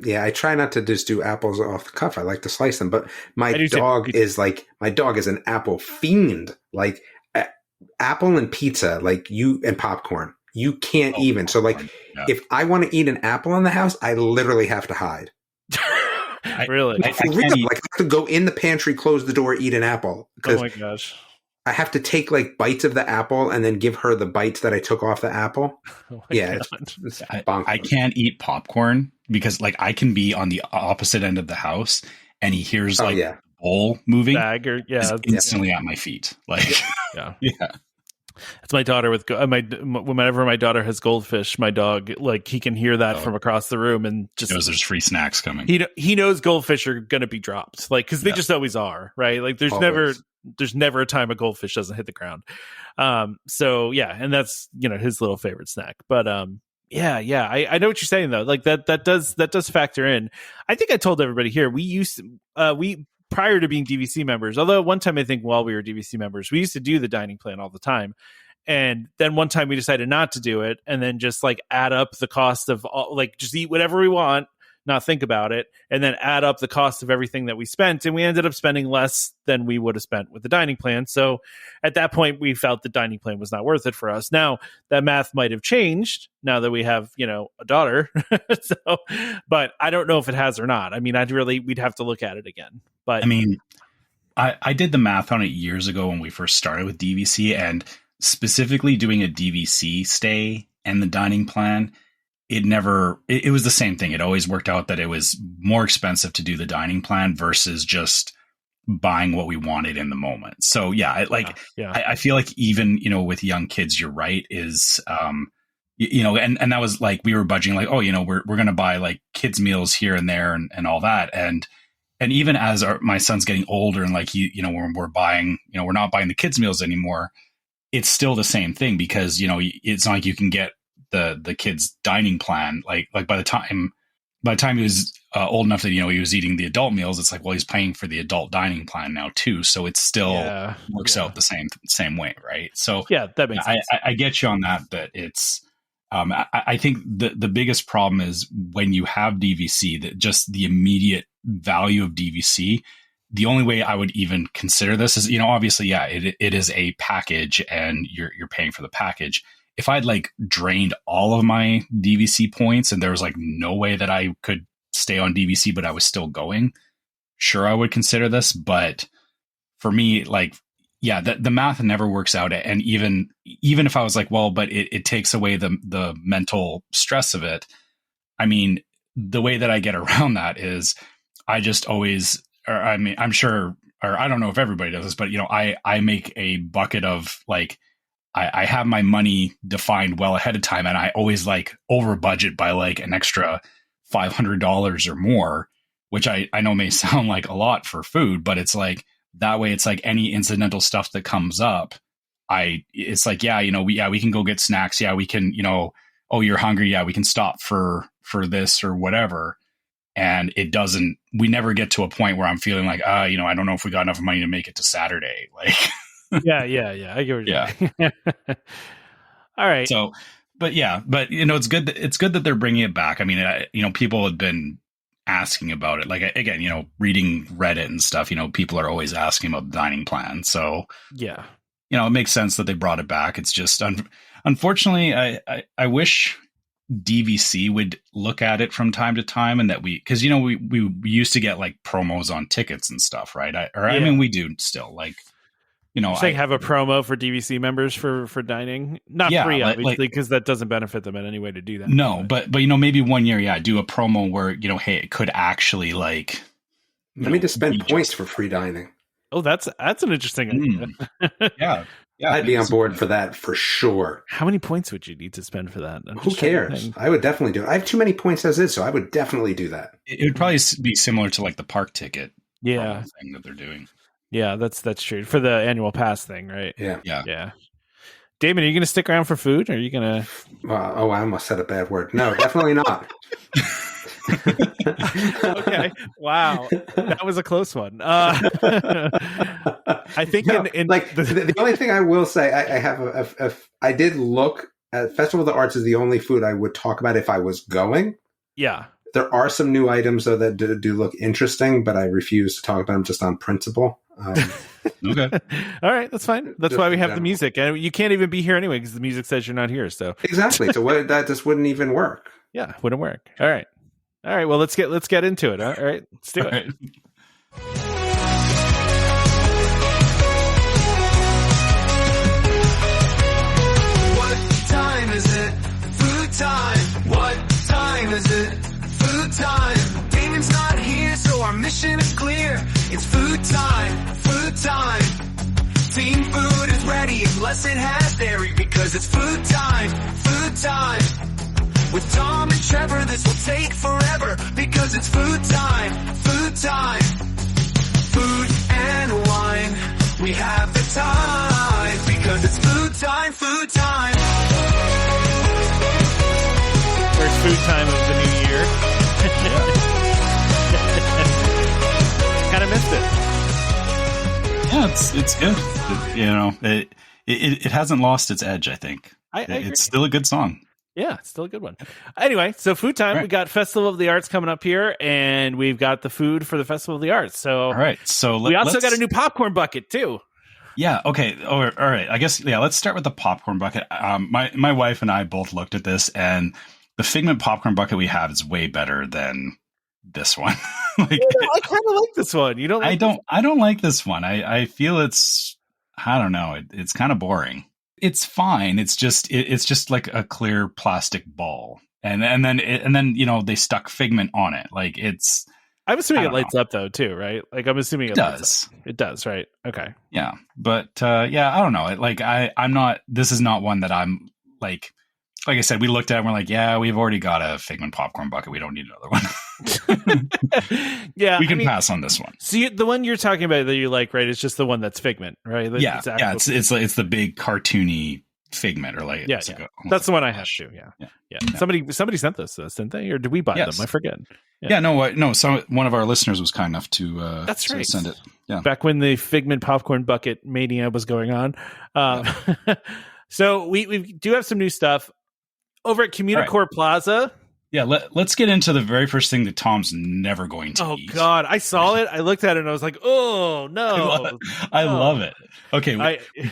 I try not to just do apples off the cuff. I like to slice them, but my dog is an apple fiend. Like apple and pizza, and popcorn. You can't even. So if I want to eat an apple in the house, I literally have to hide. Really? I have to go in the pantry, close the door, eat an apple. Oh my gosh. I have to take bites of the apple and then give her the bites that I took off the apple. It's I can't eat popcorn because I can be on the opposite end of the house and he hears the bowl moving. Bag or, instantly at my feet. It's my daughter with whenever my daughter has goldfish, my dog, he can hear that from across the room and just knows there's free snacks coming. He knows goldfish are going to be dropped, because they just always are, right? There's never a time a goldfish doesn't hit the ground. So yeah, and that's his little favorite snack. But I know what you're saying though. That does factor in. I think I told everybody here we prior to being DVC members, although one time I think while we were DVC members, we used to do the dining plan all the time. And then one time we decided not to do it and then just add up the cost of all, just eat whatever we want, not think about it, and then add up the cost of everything that we spent. And we ended up spending less than we would have spent with the dining plan. So at that point, we felt the dining plan was not worth it for us. Now that math might have changed now that we have, a daughter. But I don't know if it has or not. I mean, we'd have to look at it again. But I mean, I did the math on it years ago when we first started with DVC, and specifically doing a DVC stay and the dining plan, it was the same thing. It always worked out that it was more expensive to do the dining plan versus just buying what we wanted in the moment. So I feel like even, with young kids, you're right, is, and that was we were budgeting we're going to buy kids meals here and there and all that. And even as my son's getting older and when we're buying, we're not buying the kids meals anymore, it's still the same thing because, it's not like you can get the kids dining plan. By the time he was old enough that, he was eating the adult meals, it's he's paying for the adult dining plan now too. So it still works out the same way. Right. So that makes sense. I get you on that, but it's, I think the biggest problem is when you have DVC, that just the immediate value of DVC the only way I would even consider this is, obviously, yeah, it is a package and you're paying for the package. If I'd like drained all of my DVC points and there was like no way that I could stay on DVC, but I was still going, sure, I would consider this. But for me, like, yeah, the math never works out. And even if I was like, well, but it takes away the mental stress of it. I mean, the way that I get around that is I just always, I'm sure, or I don't know if everybody does this, but, I make a bucket of like, I have my money defined well ahead of time, and I always like over budget by like an extra $500 or more, which I know may sound like a lot for food, but it's like that way. It's like any incidental stuff that comes up. It's like, yeah, we can go get snacks. Yeah, we can, oh, you're hungry. Yeah, we can stop for this or whatever. And we never get to a point where I'm feeling like, I don't know if we got enough money to make it to Saturday. Like, yeah. I get what you're saying. All right. So, but it's good. It's good that they're bringing it back. I mean, people have been asking about it. Like, again, reading Reddit and stuff, people are always asking about the dining plan. So yeah, it makes sense that they brought it back. It's just, unfortunately, I wish DVC would look at it from time to time, and that because we used to get like promos on tickets and stuff, right? I mean, we do still, like, have a promo for DVC members for dining, not free, obviously, because that doesn't benefit them in any way to do that. No, but maybe one year, do a promo where hey, it could actually like let me just spend points for free dining. Oh, that's an interesting idea. Yeah, I'd be on board for that for sure. How many points would you need to spend for that? Who cares? I would definitely do it. I have too many points as is, so I would definitely do that. It would probably be similar to like the park ticket thing that they're doing. Yeah, that's true. For the annual pass thing, right? Yeah. Damon, are you going to stick around for food? Or are you going to... I almost said a bad word. No, definitely not. Okay. Wow. That was a close one. I think the only thing I will say, I have I did look at Festival of the Arts is the only food I would talk about if I was going. Yeah. There are some new items though that do look interesting, but I refuse to talk about them just on principle. Okay. All right. That's fine. That's why we have the music, and you can't even be here anyway because the music says you're not here. So exactly. So that just wouldn't even work. Yeah. Wouldn't work. All right. Well, let's get into it. All right. Let's do it. Right. What time is it? Food time. What time is it? Food time. Damon's not here, so our mission is clear. It's food time. Food time. Team food is ready unless it has dairy because it's food time. Food time. With Tom and Trevor, this will take forever because it's food time. Food time. Food and wine. We have the time because it's food time. Food time. First food time of the new year. Kind of missed it. Yeah, it's good. It hasn't lost its edge. I think it's still a good song. Yeah, it's still a good one. Anyway, so food time. Right. We got Festival of the Arts coming up here, and we've got the food for the Festival of the Arts. So, all right. So we also got a new popcorn bucket too. Yeah. Okay. All right. I guess let's start with the popcorn bucket. My wife and I both looked at this, and the Figment popcorn bucket we have is way better than this one. I kind of like this one. You don't? I don't like this one. I feel I don't know. It's kind of boring. It's fine. It's just like a clear plastic ball, and then they stuck Figment on it. Like it's. I'm assuming it lights up though too, right? Like I'm assuming it does. It does, right? Okay. Yeah, but I don't know. Like I'm not. This is not one that I'm like. Like I said, we looked at it and we're like, yeah, we've already got a Figment popcorn bucket. We don't need another one. Yeah, we can pass on this one. So the one you're talking about that you like, right? It's just the one that's Figment, right? Yeah, it's the big cartoony Figment, or like that's the one I have too. Yeah. Somebody sent this to us, didn't they? Or did we buy them? I forget. No. So one of our listeners was kind enough to that's right. Send it. Yeah, back when the Figment popcorn bucket mania was going on. So we do have some new stuff over at Communicore Plaza. Yeah, let's get into the very first thing that Tom's never going to eat. Oh, God. I saw it. I looked at it and I was like, oh, no. I love it. Okay, we've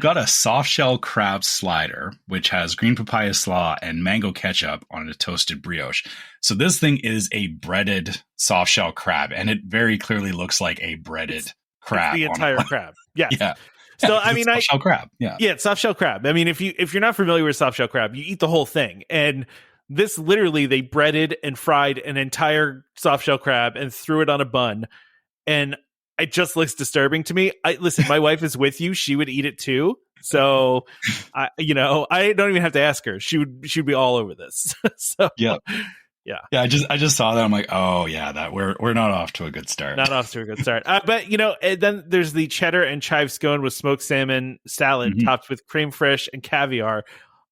got a soft shell crab slider, which has green papaya slaw and mango ketchup on a toasted brioche. So this thing is a breaded soft shell crab, and it very clearly looks like a breaded crab. It's the entire crab. Yes. Yeah. So I mean, soft shell crab. Yeah, it's soft shell crab. I mean, if you're not familiar with soft shell crab, you eat the whole thing. And this literally, they breaded and fried an entire soft shell crab and threw it on a bun, and it just looks disturbing to me. Listen, my wife is with you; she would eat it too. So, I don't even have to ask her; she'd be all over this. So, yeah. I just saw that. I'm like, oh yeah, that we're not off to a good start. Not off to a good start. But then there's the cheddar and chive scone with smoked salmon salad topped with creme fraiche and caviar.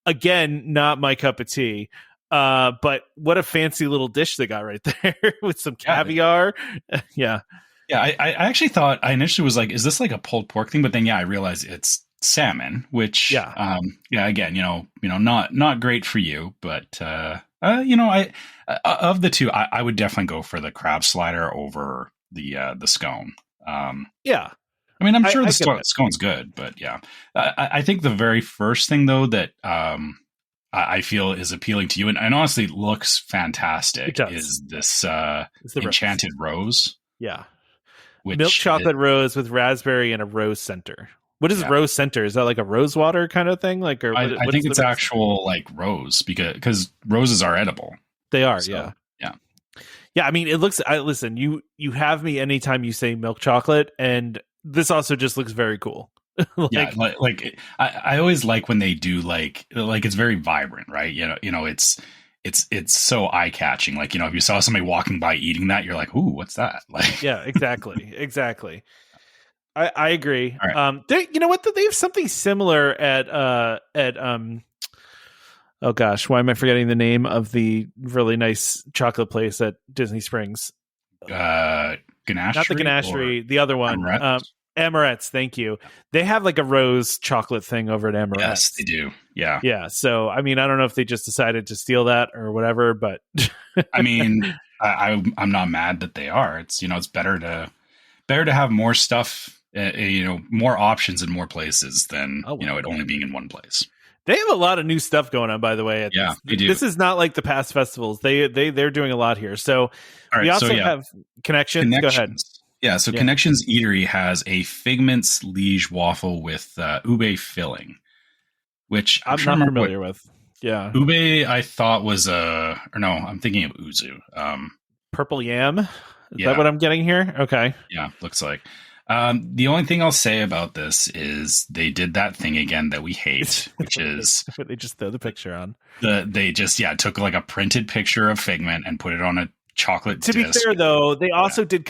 Again, not my cup of tea. But what a fancy little dish they got right there with some caviar. Yeah. Yeah. I actually thought, I initially was like, is this like a pulled pork thing? But then, I realized it's salmon, which, again, not great for you, but, I of the two, I would definitely go for the crab slider over the scone. Yeah. I mean, I'm sure the scone's good, but yeah. I think the very first thing though that, I feel is appealing to you and honestly looks fantastic is this enchanted rose. Yeah. Milk chocolate rose with raspberry and a rose center. What is rose center? Is that like a rose water kind of thing? Like, or I think it's actual like rose because roses are edible. They are. So, yeah. I mean, it looks, listen, you have me anytime you say milk chocolate, and this also just looks very cool. I always like when they do like it's very vibrant, right? It's so eye catching. Like, if you saw somebody walking by eating that, you're like, ooh, what's that? Like, yeah, exactly. I agree. Right. You know what? They have something similar at oh gosh, why am I forgetting the name of the really nice chocolate place at Disney Springs? Ganache, not the Ganache, the other one. Amarette's, thank you. They have like a rose chocolate thing over at Amarette's. Yes, they do. Yeah. Yeah. So, I mean, I don't know if they just decided to steal that or whatever, but I mean, I'm not mad that they are. It's, it's better to have more stuff, more options in more places than, it only being in one place. They have a lot of new stuff going on, by the way. They do. This is not like the past festivals. They're doing a lot here. So we also have Connections. Go ahead. Yeah, so Connections Eatery has a Figment's Liege waffle with ube filling, which I'm not familiar with. Yeah. Ube, I thought was I'm thinking of uzu. Purple yam? Is that what I'm getting here? Okay. Yeah, looks like. The only thing I'll say about this is they did that thing again that we hate, which is they just throw the picture on. They just took like a printed picture of Figment and put it on a chocolate to disc. Be fair though, they also did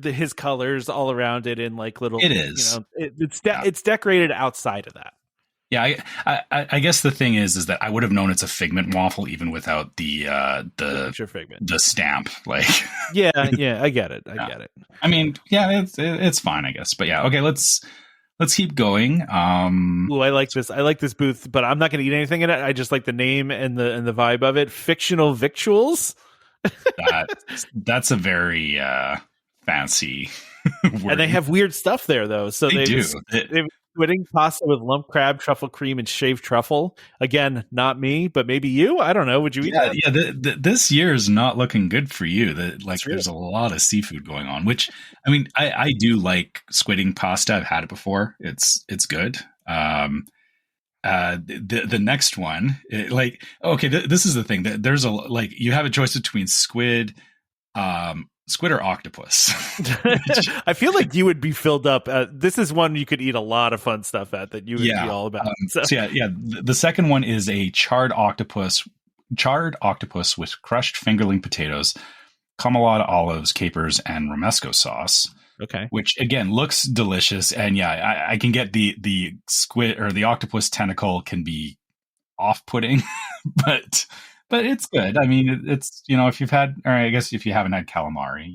his colors all around it in like little, it is, it's decorated outside of that. Yeah. I guess the thing is that I would have known it's a Figment waffle even without the Figment, the stamp. Like, yeah. I get it. I get it. I mean, it's fine, I guess, but okay, let's keep going. Ooh, I like this. I like this booth, but I'm not going to eat anything in it. I just like the name and the vibe of it. Fictional Victuals. That's a very fancy word. And they have weird stuff there though. So they do. They've pudding pasta with lump crab, truffle cream, and shaved truffle. Again, not me, but maybe you. I don't know. Would you eat that? Yeah. This year is not looking good for you. There's a lot of seafood going on. Which I mean, I do like squidding pasta. I've had it before. It's good. The next one, this is the thing that there's you have a choice between squid or octopus. I feel like you would be filled up. This is one you could eat a lot of fun stuff at that you would be all about. The second one is a charred octopus with crushed fingerling potatoes, Kamalata olives, capers, and romesco sauce. Okay. Which again looks delicious, and I can get the squid or the octopus tentacle can be off-putting, but it's good. I mean, it's if you've had, or I guess if you haven't had calamari,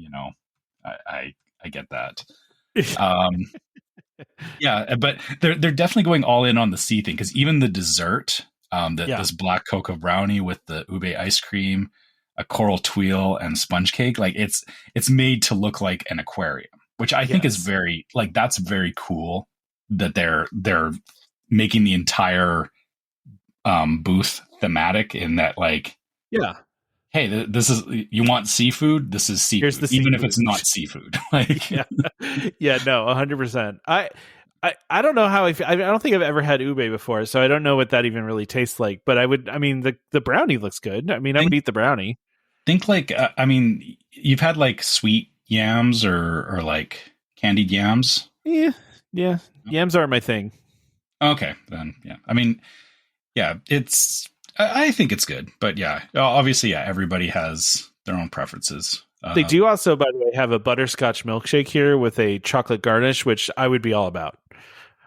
I get that. But they're definitely going all in on the sea thing, because even the dessert, this black cocoa brownie with the ube ice cream, a coral tuile and sponge cake. Like it's made to look like an aquarium, which I think is very like that's very cool that they're making the entire booth thematic in that like hey, this is you want seafood, this is seafood. Here's the even seafood. If it's not seafood. Like no, 100%. I don't know how I don't think I've ever had ube before, so I don't know what that even really tastes like, but the brownie looks good. I would eat the brownie. Think like you've had like sweet yams or like candied yams. Yeah Yams are my thing. Okay, then it's I think it's good, but obviously everybody has their own preferences. They do also, by the way, have a butterscotch milkshake here with a chocolate garnish, which I would be all about.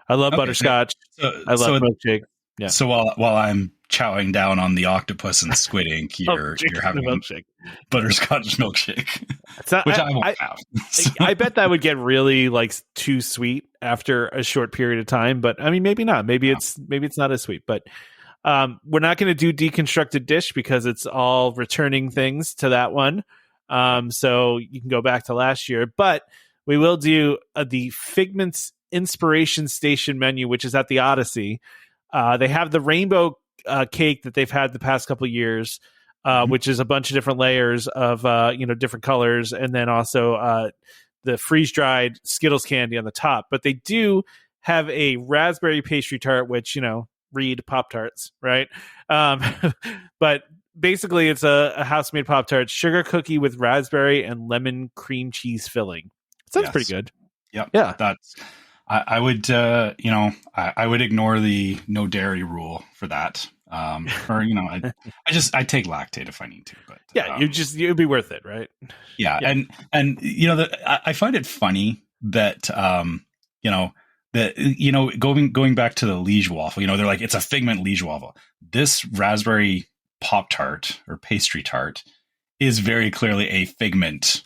I love butterscotch. I love milkshake. Yeah. So while I'm chowing down on the octopus and squid ink, you're having a milkshake, butterscotch milkshake, which I won't have. So. I bet that would get really like too sweet after a short period of time, but maybe not. Maybe it's not as sweet, but. We're not going to do deconstructed dish because it's all returning things to that one. So you can go back to last year, but we will do the Figments Inspiration Station menu, which is at the Odyssey. They have the rainbow cake that they've had the past couple of years, which is a bunch of different layers of different colors, and then also the freeze dried Skittles candy on the top. But they do have a raspberry pastry tart, which read Pop-Tarts, right? But basically it's a house-made Pop-Tart, sugar cookie with raspberry and lemon cream cheese filling. Sounds pretty good. Yep. Yeah. That's I would I would ignore the no dairy rule for that. I take lactate if I need to, but you'd be worth it, right? Yeah. And I find it funny that going back to the Liege waffle, they're like, it's a Figment Liege waffle. This raspberry Pop-Tart or pastry tart is very clearly a Figment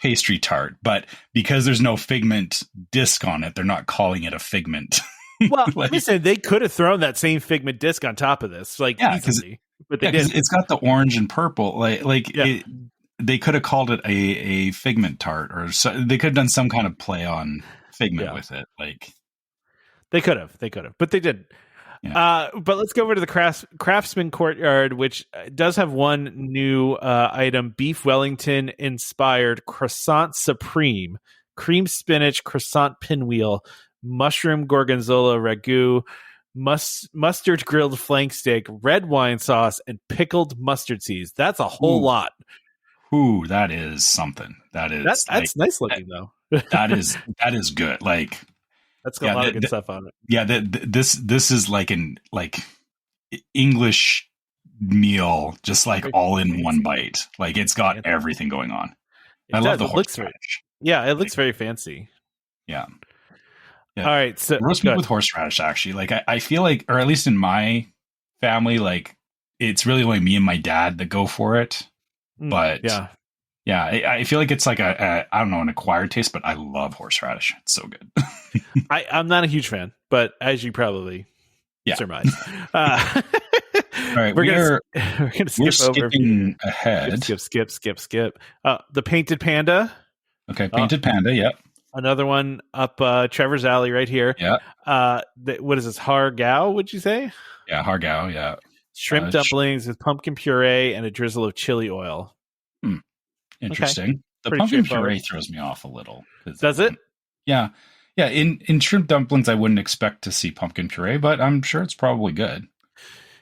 pastry tart. But because there's no Figment disc on it, they're not calling it a Figment. Well, listen, they could have thrown that same Figment disc on top of this, easily. But they didn't. It's got the orange and purple. They could have called it a Figment tart, or they could have done some kind of play on Figment with it. Like they could have, but they didn't. But let's go over to the Craftsman Courtyard, which does have one new item: beef Wellington inspired croissant supreme, cream spinach croissant pinwheel, mushroom gorgonzola ragu, mustard grilled flank steak, red wine sauce, and pickled mustard seeds. That's a whole lot. Ooh, that is something. That's nice looking though. that is good. Like that's got a lot of good stuff on it. Yeah, this is like an English meal, just like all in one bite. Like it's got everything going on. I love the horseradish. It looks very fancy. Yeah. All right, so roast meat with horseradish. Actually, like I feel like, or at least in my family, like it's really only me and my dad that go for it. But I feel like it's like I don't know, an acquired taste, but I love horseradish. It's so good. I'm not a huge fan, but as you probably surmise. All right, we're skipping ahead. Skip. The Painted Panda. Okay, Painted Panda. Yep. Another one up Trevor's alley right here. Yeah. What is this? Har Gao, would you say? Yeah, Har Gao, yeah. Shrimp dumplings with pumpkin puree and a drizzle of chili oil. Interesting. Okay. The pumpkin puree throws me off a little. Does it? Yeah. Yeah, in shrimp dumplings, I wouldn't expect to see pumpkin puree, but I'm sure it's probably good.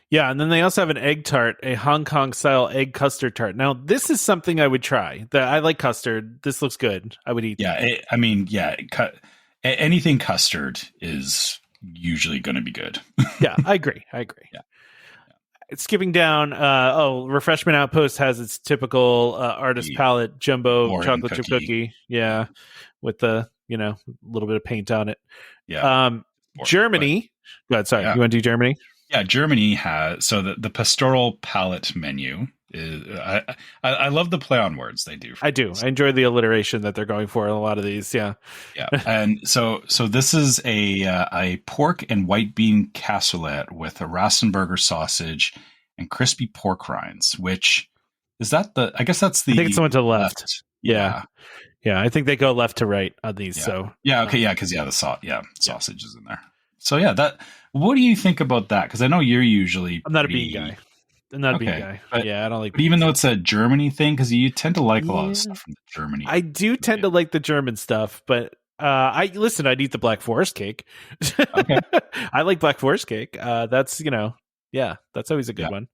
Yeah, and then they also have an egg tart, a Hong Kong-style egg custard tart. Now, this is something I would try. I like custard. This looks good. I would eat that. Anything custard is usually going to be good. Yeah, I agree. Yeah. It's skipping down. Refreshment Outpost has its typical artist palette jumbo chocolate chip cookie. Yeah, with the little bit of paint on it. Yeah. Germany. Go ahead. Sorry, you want to do Germany? Yeah, Germany has the pastoral palette menu. I love the play on words they do. I do. I enjoy the alliteration that they're going for in a lot of these. Yeah. Yeah. And so this is a pork and white bean cassoulet with a Rassenburger sausage and crispy pork rinds, which Is that the? I guess that's the. I think it's someone to the left. Yeah. I think they go left to right on these. Yeah. So okay, because the sausage is in there. So that. What do you think about that? Because I know you're usually. I'm not a bean guy. I'm not a bean guy. But, I don't like. But even though it's a Germany thing, because you tend to like a lot of stuff from Germany. I do tend to like the German stuff, but I'd eat the Black Forest cake. Okay. I like Black Forest cake. That's that's always a good one.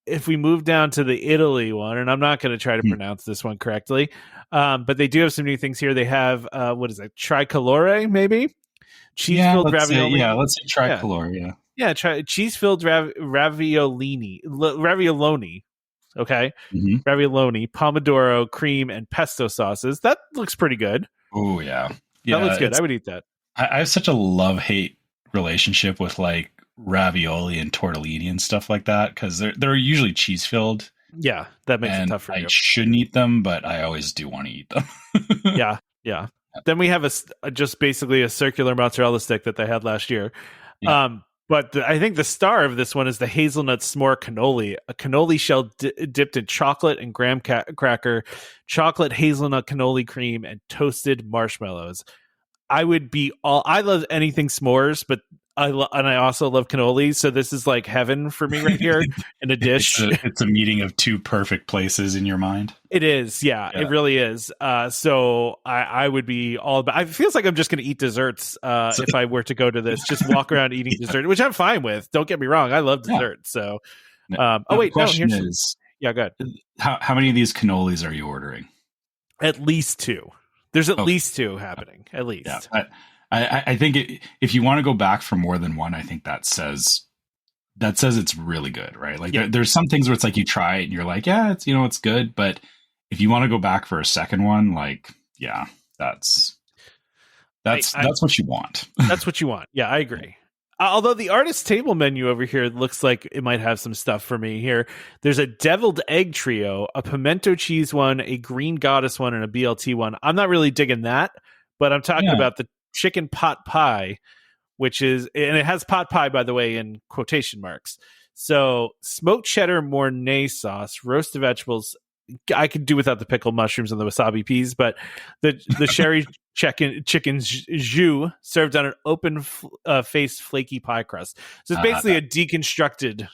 If we move down to the Italy one, and I'm not going to try to pronounce this one correctly, but they do have some new things here. They have what is it? Tricolore, maybe cheese-filled ravioli. Let's say tricolore. Cheese-filled raviolini. Okay, raviolini, pomodoro, cream, and pesto sauces. That looks pretty good. Oh yeah, that looks good. I would eat that. I have such a love-hate relationship with like ravioli and tortellini and stuff like that because they're usually cheese filled. Yeah, that makes it tough for you. I shouldn't eat them, but I always do want to eat them. yeah. Then we have just basically a circular mozzarella stick that they had last year. Yeah. But I think the star of this one is the hazelnut s'more cannoli, a cannoli shell dipped in chocolate and graham cracker, chocolate hazelnut cannoli cream, and toasted marshmallows. I love anything s'mores, but I also love cannoli, so this is like heaven for me right here in a dish. It's a meeting of two perfect places in your mind. It is, yeah. It really is. So I would be all about. It feels like I'm just going to eat desserts if I were to go to this. Just walk around eating dessert, which I'm fine with. Don't get me wrong, I love dessert. So, go ahead. How many of these cannolis are you ordering? At least 2. There's at least 2 happening. At least. Yeah. I think if you want to go back for more than one, I think that says it's really good, right? Like there's some things where it's like you try it and you're like, yeah, it's it's good, but if you want to go back for a second one, like that's what you want. That's what you want. Yeah, I agree. Although the artist table menu over here looks like it might have some stuff for me here. There's a deviled egg trio, a pimento cheese one, a green goddess one, and a BLT one. I'm not really digging that, but I'm talking about the chicken pot pie, and it has pot pie, by the way, in quotation marks. So smoked cheddar Mornay sauce, roasted vegetables. I could do without the pickled mushrooms and the wasabi peas, but the sherry chicken jus served on an open faced flaky pie crust. So it's basically a deconstructed.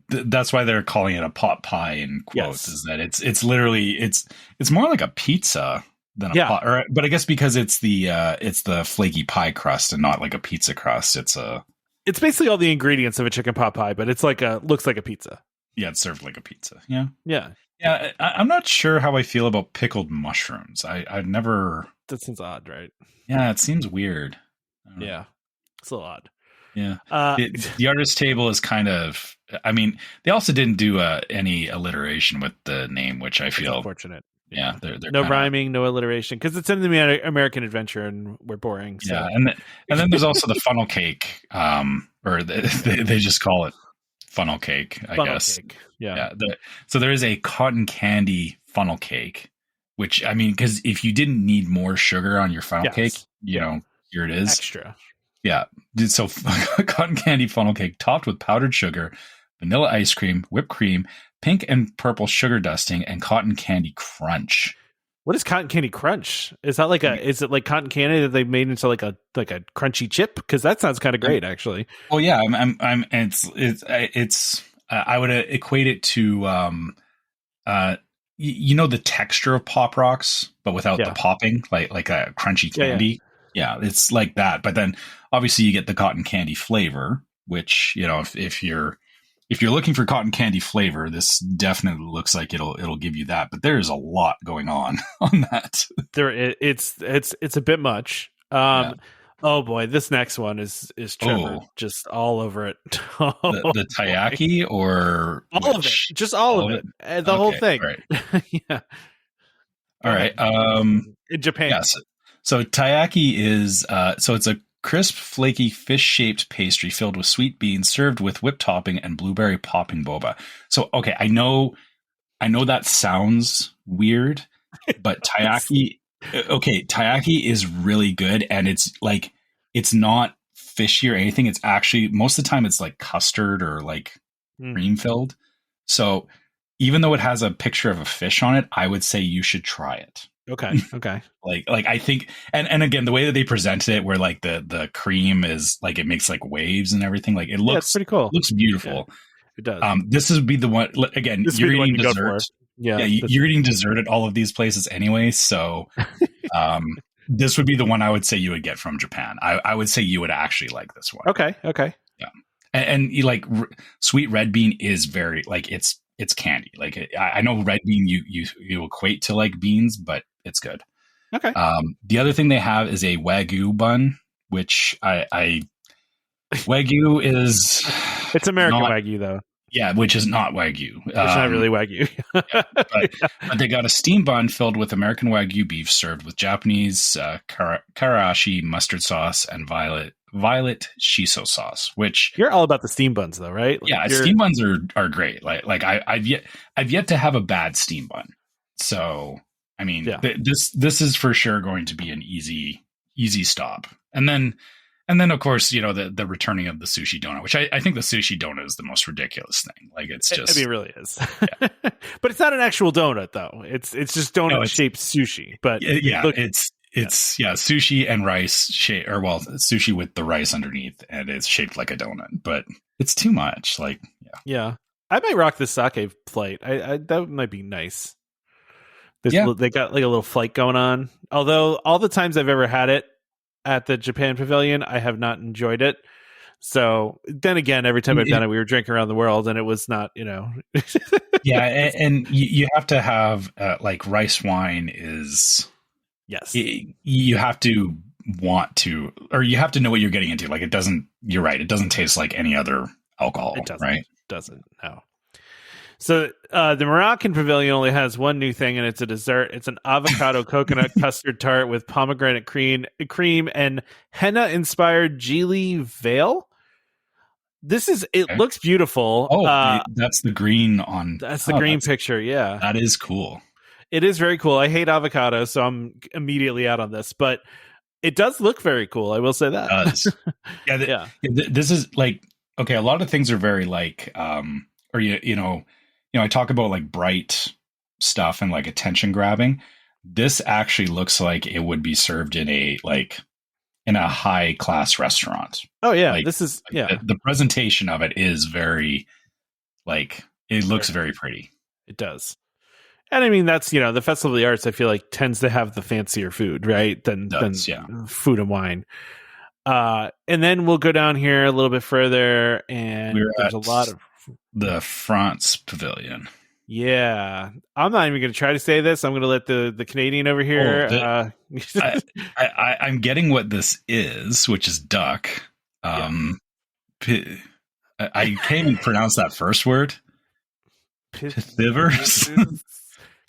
That's why they're calling it a pot pie in quotes. Yes. Is that it's literally it's more like a pizza than a pot, but I guess because it's the flaky pie crust and not like a pizza crust. It's basically all the ingredients of a chicken pot pie, but it's looks like a pizza. Yeah, it's served like a pizza. Yeah. I'm not sure how I feel about pickled mushrooms. I've never. That seems odd, right? Yeah, it seems weird. Yeah, it's a little odd. Yeah. The artist table is kind of. I mean, they also didn't do any alliteration with the name, which I feel unfortunate. Yeah, they're no rhyming, no alliteration, because it's in the American Adventure, and we're boring. So. Yeah, and then there's also the funnel cake, or they just call it funnel cake, I guess. Cake. Yeah. So there is a cotton candy funnel cake, which I mean, because if you didn't need more sugar on your funnel cake, here it is. Extra. Yeah. So cotton candy funnel cake topped with powdered sugar, vanilla ice cream, whipped cream, pink and purple sugar dusting, and cotton candy crunch. What is cotton candy crunch? Is that is it like cotton candy that they made into like a crunchy chip? Because that sounds kind of great, actually. Oh yeah, it's I would equate it to the texture of Pop Rocks, but without the popping, like a crunchy candy. Yeah, it's like that. But then obviously you get the cotton candy flavor, which if you're looking for cotton candy flavor, this definitely looks like it'll give you that. But there's a lot going on that. It's a bit much. Oh boy, this next one is Trevor just all over it. The taiyaki or all of it, just all of it, the whole thing. Right. Yeah. All right. In Japan. Yes. So taiyaki is it's a crisp, flaky, fish-shaped pastry filled with sweet beans, served with whipped topping and blueberry popping boba. So, okay, I know that sounds weird, but taiyaki is really good, and it's like it's not fishy or anything. It's actually most of the time it's like custard or like cream filled. So even though it has a picture of a fish on it, I would say you should try it. Okay. like I think, and again, the way that they presented it, where like the cream is like, it makes like waves and everything, like it looks it's pretty cool. Looks beautiful. Yeah, it does. This would be the one. Again, you're eating dessert. Yeah, you're eating dessert at all of these places anyway. So, this would be the one I would say you would get from Japan. I would say you would actually like this one. Okay. Yeah, and you like sweet red bean is very like it's candy. Like I know red bean you equate to like beans, but it's good. Okay. The other thing they have is a Wagyu bun, which I Wagyu is it's American Wagyu though. Yeah, which is not Wagyu. It's not really Wagyu. Yeah, but they got a steam bun filled with American Wagyu beef served with Japanese karashi mustard sauce and violet shiso sauce. Which you're all about the steam buns, though, right? Like yeah, steam buns are great. Like I've yet to have a bad steam bun. So I mean, this is for sure going to be an easy stop. And then, of course, you know, the returning of the sushi donut, which I think the sushi donut is the most ridiculous thing. Like, it's just... I mean, it really is. Yeah. But it's not an actual donut, though. It's just donut-shaped sushi. But it's sushi and rice, sushi with the rice underneath, and it's shaped like a donut. But it's too much. Like, yeah. I might rock the sake flight. That might be nice. They got like a little flight going on. Although, all the times I've ever had it, at the Japan Pavilion, I have not enjoyed it. So then again, every time I've done it, we were drinking around the world, and it was not, you know. Yeah, and you have to have like rice wine is. Yes. You have to want to, or you have to know what you're getting into. Like it doesn't. You're right. It doesn't taste like any other alcohol. It doesn't. Right? It doesn't. No. So the Moroccan Pavilion only has one new thing, and it's a dessert. It's an avocado coconut custard tart with pomegranate cream and henna-inspired Geely veil. It looks beautiful. Oh, that's the green on. That's the green picture, yeah. That is cool. It is very cool. I hate avocado, so I'm immediately out on this, but it does look very cool. I will say that. It does. This is like, okay, a lot of things are very like, or you know, I talk about like bright stuff and like attention grabbing. This actually looks like it would be served in a high class restaurant. Oh yeah, like, this is the presentation of it is very like it looks very pretty. It does, and I mean that's the Festival of the Arts. I feel like tends to have the fancier food, right? Than food and wine. And then we'll go down here a little bit further, and there's a lot of. The France Pavilion. Yeah, I'm not even going to try to say this. I'm going to let the Canadian over here. I'm getting what this is, which is duck. I can't even pronounce that first word. Pithivers.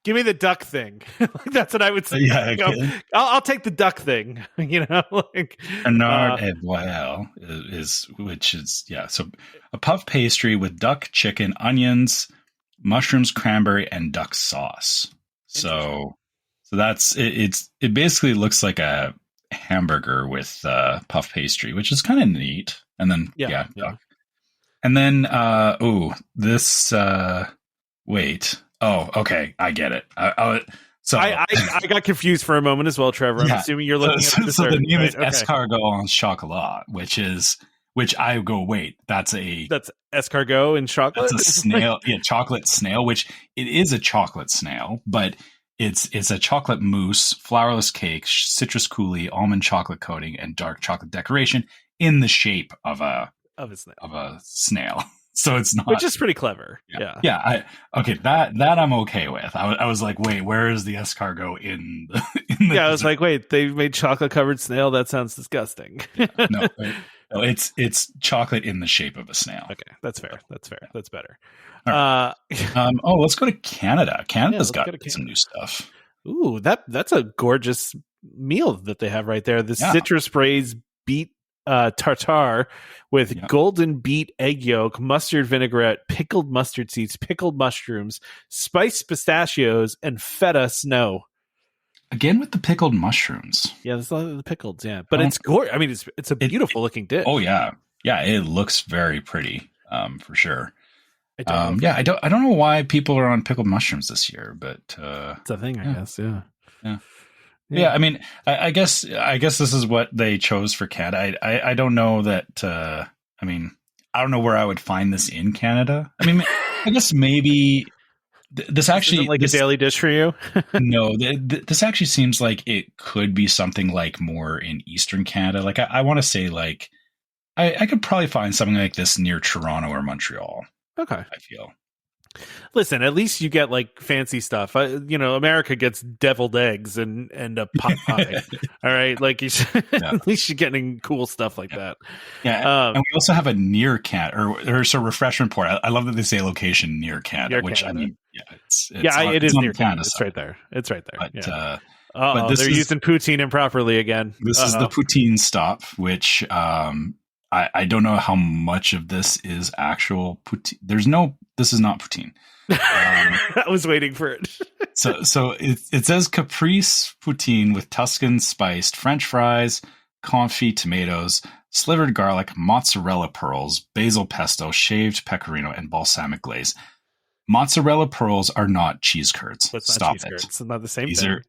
Give me the duck thing. That's what I would say. Yeah, okay. I'll take the duck thing. Canard et voile which is so a puff pastry with duck, chicken, onions, mushrooms, cranberry, and duck sauce. So that's it. It basically looks like a hamburger with puff pastry, which is kind of neat. And then duck. And then this wait. Oh, okay. I get it. So I got confused for a moment as well, Trevor. I'm assuming you're looking at the dessert. So the name is escargot en chocolat, which I go, wait, that's escargot in chocolate? That's a snail. Yeah, chocolate snail, which it is a chocolate snail, but it's a chocolate mousse, flourless cake, citrus coulis, almond chocolate coating, and dark chocolate decoration in the shape of a snail. So it's not, which is pretty clever. Yeah. That I'm okay with. I was like, wait, where is the escargot in the I was like, wait, they made chocolate covered snail. That sounds disgusting. No, it's chocolate in the shape of a snail. Okay, that's fair. That's better. Right. Let's go to Canada. Canada's got some new stuff. Ooh, that's a gorgeous meal that they have right there. The citrus braised beet tartare with golden beet egg yolk, mustard vinaigrette, pickled mustard seeds, pickled mushrooms, spiced pistachios, and feta snow. Again with the pickled mushrooms. Yeah, there's a lot of the pickled. Yeah, but it's gorgeous. I mean, it's a beautiful looking dish. Oh yeah, it looks very pretty, for sure. I don't know why people are on pickled mushrooms this year, but it's a thing, I guess. Yeah. I mean, I guess this is what they chose for Canada. I don't know that. I mean, I don't know where I would find this in Canada. I mean, I guess maybe this actually isn't like a daily dish for you. No, this actually seems like it could be something like more in Eastern Canada. Like I want to say like I could probably find something like this near Toronto or Montreal. Okay, I feel. Listen, at least you get like fancy stuff. America gets deviled eggs and a pot pie. All right, like at least you're getting cool stuff like that. Yeah, and we also have a near Canada, or so refreshment port. I love that they say location near Canada, which Canada. I mean, it is near Canada. It's right there. It's right there. But they're using poutine improperly again. This is the poutine stop, which I don't know how much of this is actual poutine. This is not poutine. I was waiting for it. so it says caprese poutine with Tuscan spiced French fries, confit tomatoes, slivered garlic, mozzarella pearls, basil pesto, shaved pecorino, and balsamic glaze. Mozzarella pearls are not cheese curds. Stop it. It's not the same thing.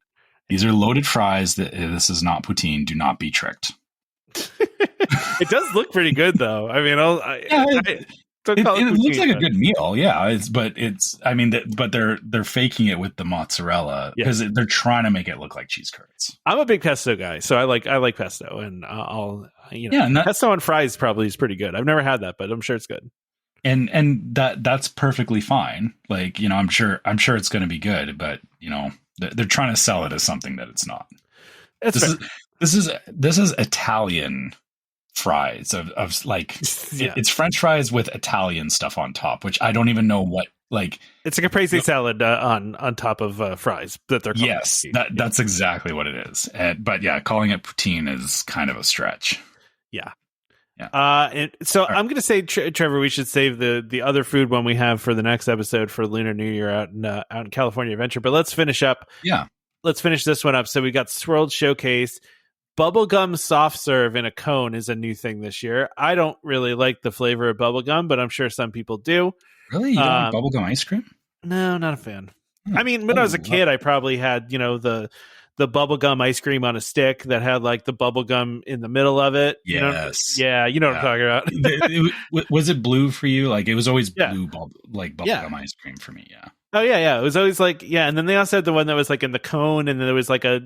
These are loaded fries. This is not poutine. Do not be tricked. It does look pretty good, though. I mean, it looks like a good meal, yeah. But they're faking it with the mozzarella because they're trying to make it look like cheese curds. I'm a big pesto guy, so I like pesto, and pesto on fries probably is pretty good. I've never had that, but I'm sure it's good. And that's perfectly fine. Like I'm sure it's going to be good, but they're trying to sell it as something that it's not. This is Italian fries of like it's French fries with Italian stuff on top, which I don't even know what like. It's a caprese salad on top of fries that they're calling. Yes, that's exactly what it is. But calling it poutine is kind of a stretch. Yeah. And so I'm going to say, Trevor, we should save the other food one we have for the next episode for Lunar New Year out in California Adventure. But let's finish up. Yeah. Let's finish this one up. So we got Swirled Showcase. Bubblegum soft serve in a cone is a new thing this year. I don't really like the flavor of bubblegum, but I'm sure some people do. Really? You don't like bubblegum ice cream? No, not a fan. I mean, when I was a kid, I probably had, the bubblegum ice cream on a stick that had like the bubblegum in the middle of it. Yes. What I'm talking about. Was it blue for you? Like it was always blue, bubblegum ice cream for me. Yeah. Oh yeah. It was always like, and then they also had the one that was like in the cone, and then there was like a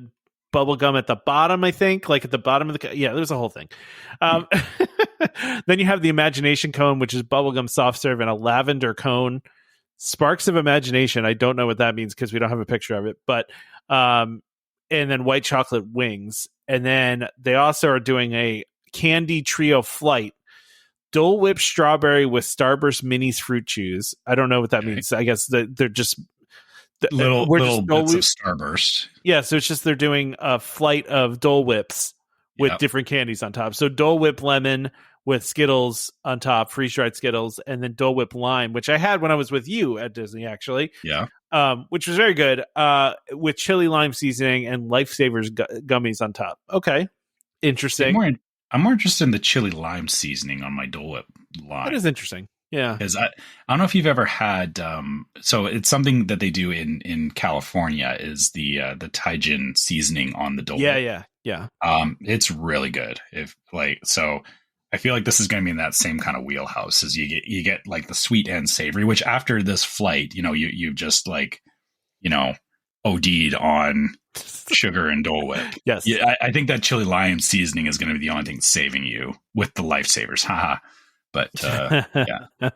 bubble gum at the bottom, I think, like at the bottom of the there was a whole thing. Then you have the imagination cone, which is bubblegum soft serve, and a lavender cone. Sparks of imagination. I don't know what that means because we don't have a picture of it, but and then white chocolate wings, and then they also are doing a candy trio flight. Dole Whip strawberry with Starburst minis fruit chews. I don't know what that means. I guess they're just little bits of Starburst. Yeah, so it's just they're doing a flight of Dole Whips with different candies on top. So Dole Whip lemon with Skittles on top, freeze-dried Skittles, and then Dole Whip lime, which I had when I was with you at Disney, actually. Yeah. Which was very good, with chili lime seasoning and Lifesavers gummies on top. Okay, interesting. I'm more interested in the chili lime seasoning on my Dole Whip lime. That is interesting. Yeah, because I don't know if you've ever had. So it's something that they do in California is the Taijin seasoning on the Dole Whip. Yeah. It's really good. I feel like this is going to be in that same kind of wheelhouse as you get like the sweet and savory. Which after this flight, you've just OD'd on sugar and Dole Whip. Yes, I think that chili lime seasoning is going to be the only thing saving you with the Lifesavers. Haha. But yeah, I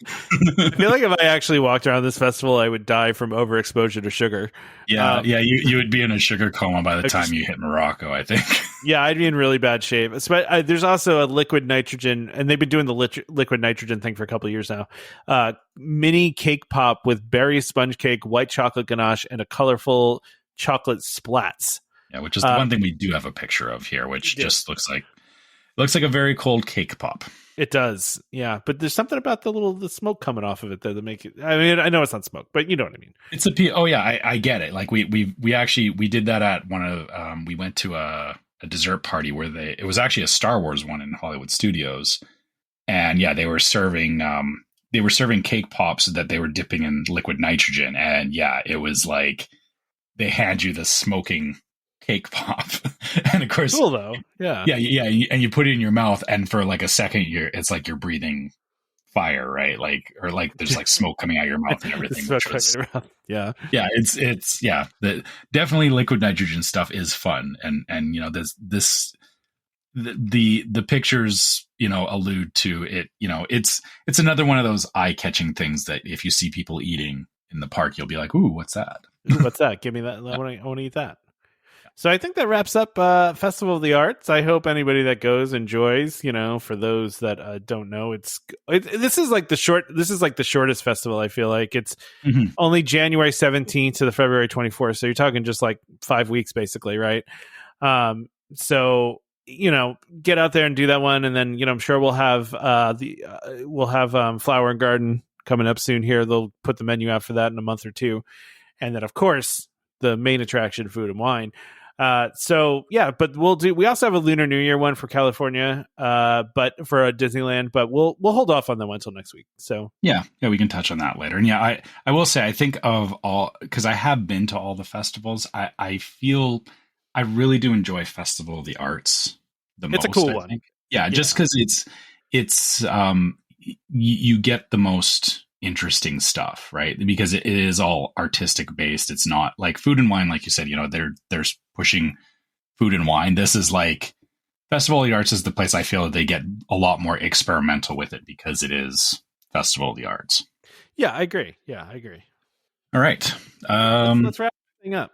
feel like if I actually walked around this festival, I would die from overexposure to sugar. Yeah, you would be in a sugar coma by the time you hit Morocco, I think. Yeah, I'd be in really bad shape. There's also a liquid nitrogen, and they've been doing the liquid nitrogen thing for a couple of years now. Mini cake pop with berry sponge cake, white chocolate ganache, and a colorful chocolate splats. Yeah, which is the one thing we do have a picture of here, which just looks like a very cold cake pop. It does, yeah. But there's something about the smoke coming off of it that make it. I mean, I know it's not smoke, but you know what I mean. It's I get it. Like we did that at one of we went to a dessert party where it was actually a Star Wars one in Hollywood Studios, and they were serving they were serving cake pops that they were dipping in liquid nitrogen. And yeah, it was like they hand you the smoking cake pop. And of course, cool though. Yeah. And you put it in your mouth, and for like a second, it's like you're breathing fire, right? Like, or like there's like smoke coming out of your mouth and everything. Yeah. It's definitely liquid nitrogen stuff is fun. And you know, the pictures, you know, allude to it. You know, it's another one of those eye-catching things that if you see people eating in the park, you'll be like, ooh, what's that? Ooh, what's that? Give me that. I want to eat that. So I think that wraps up Festival of the Arts. I hope anybody that goes enjoys. You know, for those that don't know, this is like the shortest festival. I feel like it's only January 17th to the February 24th. So you're talking just like 5 weeks, basically, right? So you know, get out there and do that one, and then, you know, I'm sure we'll have Flower and Garden coming up soon here. They'll put the menu out for that in a month or two, and then of course the main attraction, Food and Wine. So yeah, but we also have a Lunar New Year one for California, but for Disneyland, but we'll hold off on that one until next week. So yeah, we can touch on that later. And yeah, I will say, I think of all, because I have been to all the festivals, I feel I really do enjoy Festival of the Arts the most. It's a cool one. Yeah, just because it's you get the most interesting stuff, right? Because it is all artistic based. It's not like Food and Wine, like you said, you know, they're pushing food and wine. This is like Festival of the Arts is the place I feel that they get a lot more experimental with it because it is Festival of the Arts. Yeah, I agree. All right. Let's wrap everything up.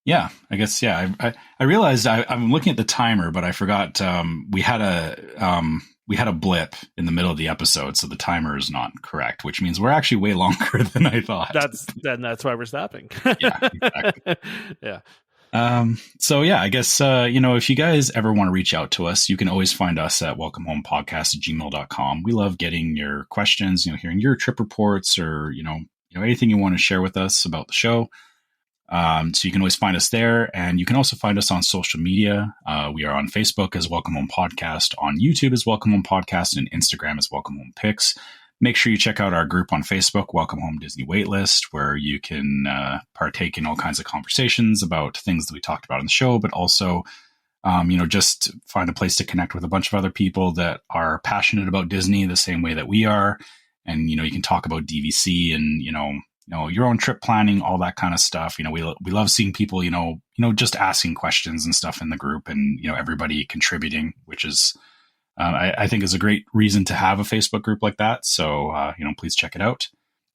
Yeah, I guess. Yeah, I realized I'm looking at the timer, but I forgot we had a blip in the middle of the episode, so the timer is not correct, which means we're actually way longer than I thought. That's why we're stopping. Yeah, exactly. Yeah. So yeah, I guess you know, if you guys ever want to reach out to us, you can always find us at welcomehomepodcast@gmail.com. We love getting your questions, you know, hearing your trip reports, or you know anything you want to share with us about the show. So you can always find us there, and you can also find us on social media. We are on Facebook as Welcome Home Podcast, on YouTube as Welcome Home Podcast, and Instagram as Welcome Home Pics. Make sure you check out our group on Facebook, Welcome Home Disney Waitlist, where you can partake in all kinds of conversations about things that we talked about on the show, but also, you know, just find a place to connect with a bunch of other people that are passionate about Disney the same way that we are. And, you know, you can talk about DVC and, you know, your own trip planning, all that kind of stuff. You know, we love seeing people, you know, just asking questions and stuff in the group, and, you know, everybody contributing, which is, I think is a great reason to have a Facebook group like that. So, you know, please check it out.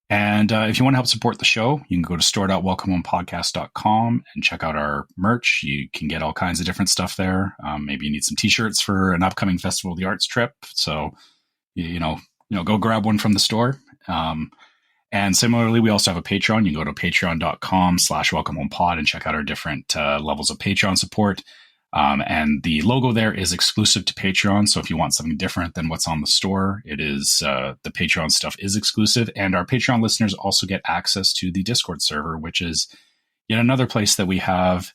And if you want to help support the show, you can go to store.welcomehomepodcast.com and check out our merch. You can get all kinds of different stuff there. Maybe you need some t-shirts for an upcoming Festival of the Arts trip. So, you know, go grab one from the store. And similarly, we also have a Patreon. You can go to patreon.com/welcomehomepod and check out our different levels of Patreon support. And the logo there is exclusive to Patreon. So if you want something different than what's on the store, it is the Patreon stuff is exclusive. And our Patreon listeners also get access to the Discord server, which is yet another place that we have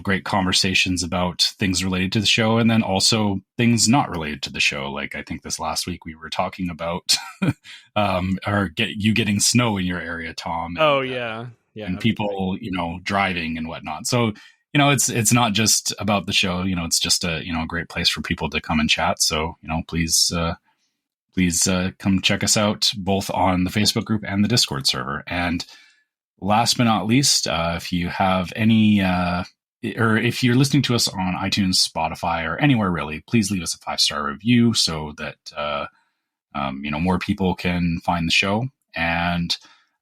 great conversations about things related to the show, and then also things not related to the show. Like I think this last week we were talking about you getting snow in your area, Tom. And, and people, you know, driving and whatnot. So, you know, it's not just about the show. You know, it's just a great place for people to come and chat. So, you know, please come check us out both on the Facebook group and the Discord server. And last but not least, if you have any, or if you're listening to us on iTunes, Spotify, or anywhere really, please leave us a 5-star review so that, you know, more people can find the show. And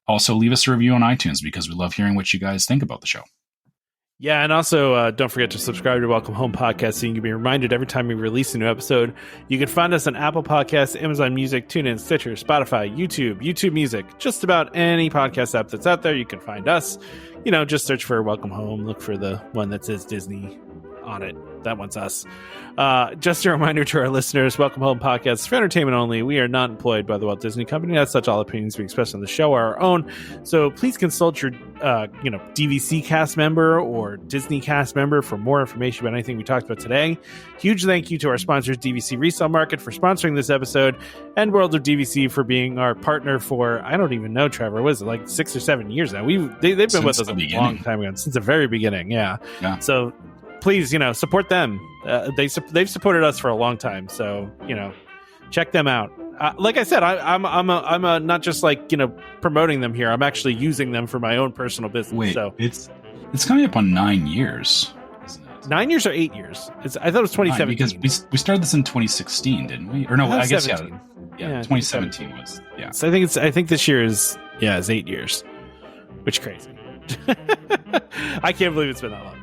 also leave us a review on iTunes, because we love hearing what you guys think about the show. Yeah, and also don't forget to subscribe to Welcome Home Podcast so you can be reminded every time we release a new episode. You can find us on Apple Podcasts, Amazon Music, TuneIn, Stitcher, Spotify, YouTube Music, just about any podcast app that's out there. You can find us. You know, just search for Welcome Home. Look for the one that says Disney on it. That one's us. Just a reminder to our listeners, Welcome Home Podcast is for entertainment only. We are not employed by the Walt Disney Company. As such, all opinions we express on the show are our own. So please consult your DVC cast member or Disney cast member for more information about anything we talked about today. Huge thank you to our sponsors, DVC Resale Market, for sponsoring this episode, and World of DVC for being our partner for, I don't even know, Trevor, what is it, like 6 or 7 years now? They've been since with us a long time ago, since the very beginning. Yeah. So please, support them. They've supported us for a long time. So, check them out. Like I said, I'm not just like, promoting them here. I'm actually using them for my own personal business. Wait, so it's coming up on 9 years, isn't it? 9 years or 8 years? I thought it was 2017. Because we started this in 2016, didn't we? Or no, I guess 17. Yeah, 2017 was. Yeah. So I think this year is 8 years, which is crazy. I can't believe it's been that long.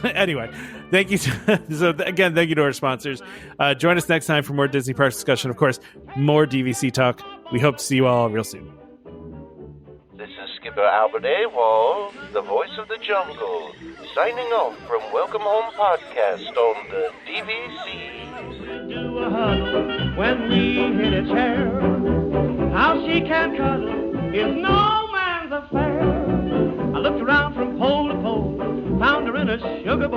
Anyway, thank you. Thank you to our sponsors. Join us next time for more Disney Parks discussion. Of course, more DVC talk. We hope to see you all real soon. This is Skipper Albert Awol, the voice of the jungle, signing off from Welcome Home Podcast on the DVC. Do a huddle when we hit a chair. How she can cuddle is no man's affair. I looked around from pole to pole, found her in a sugar bowl.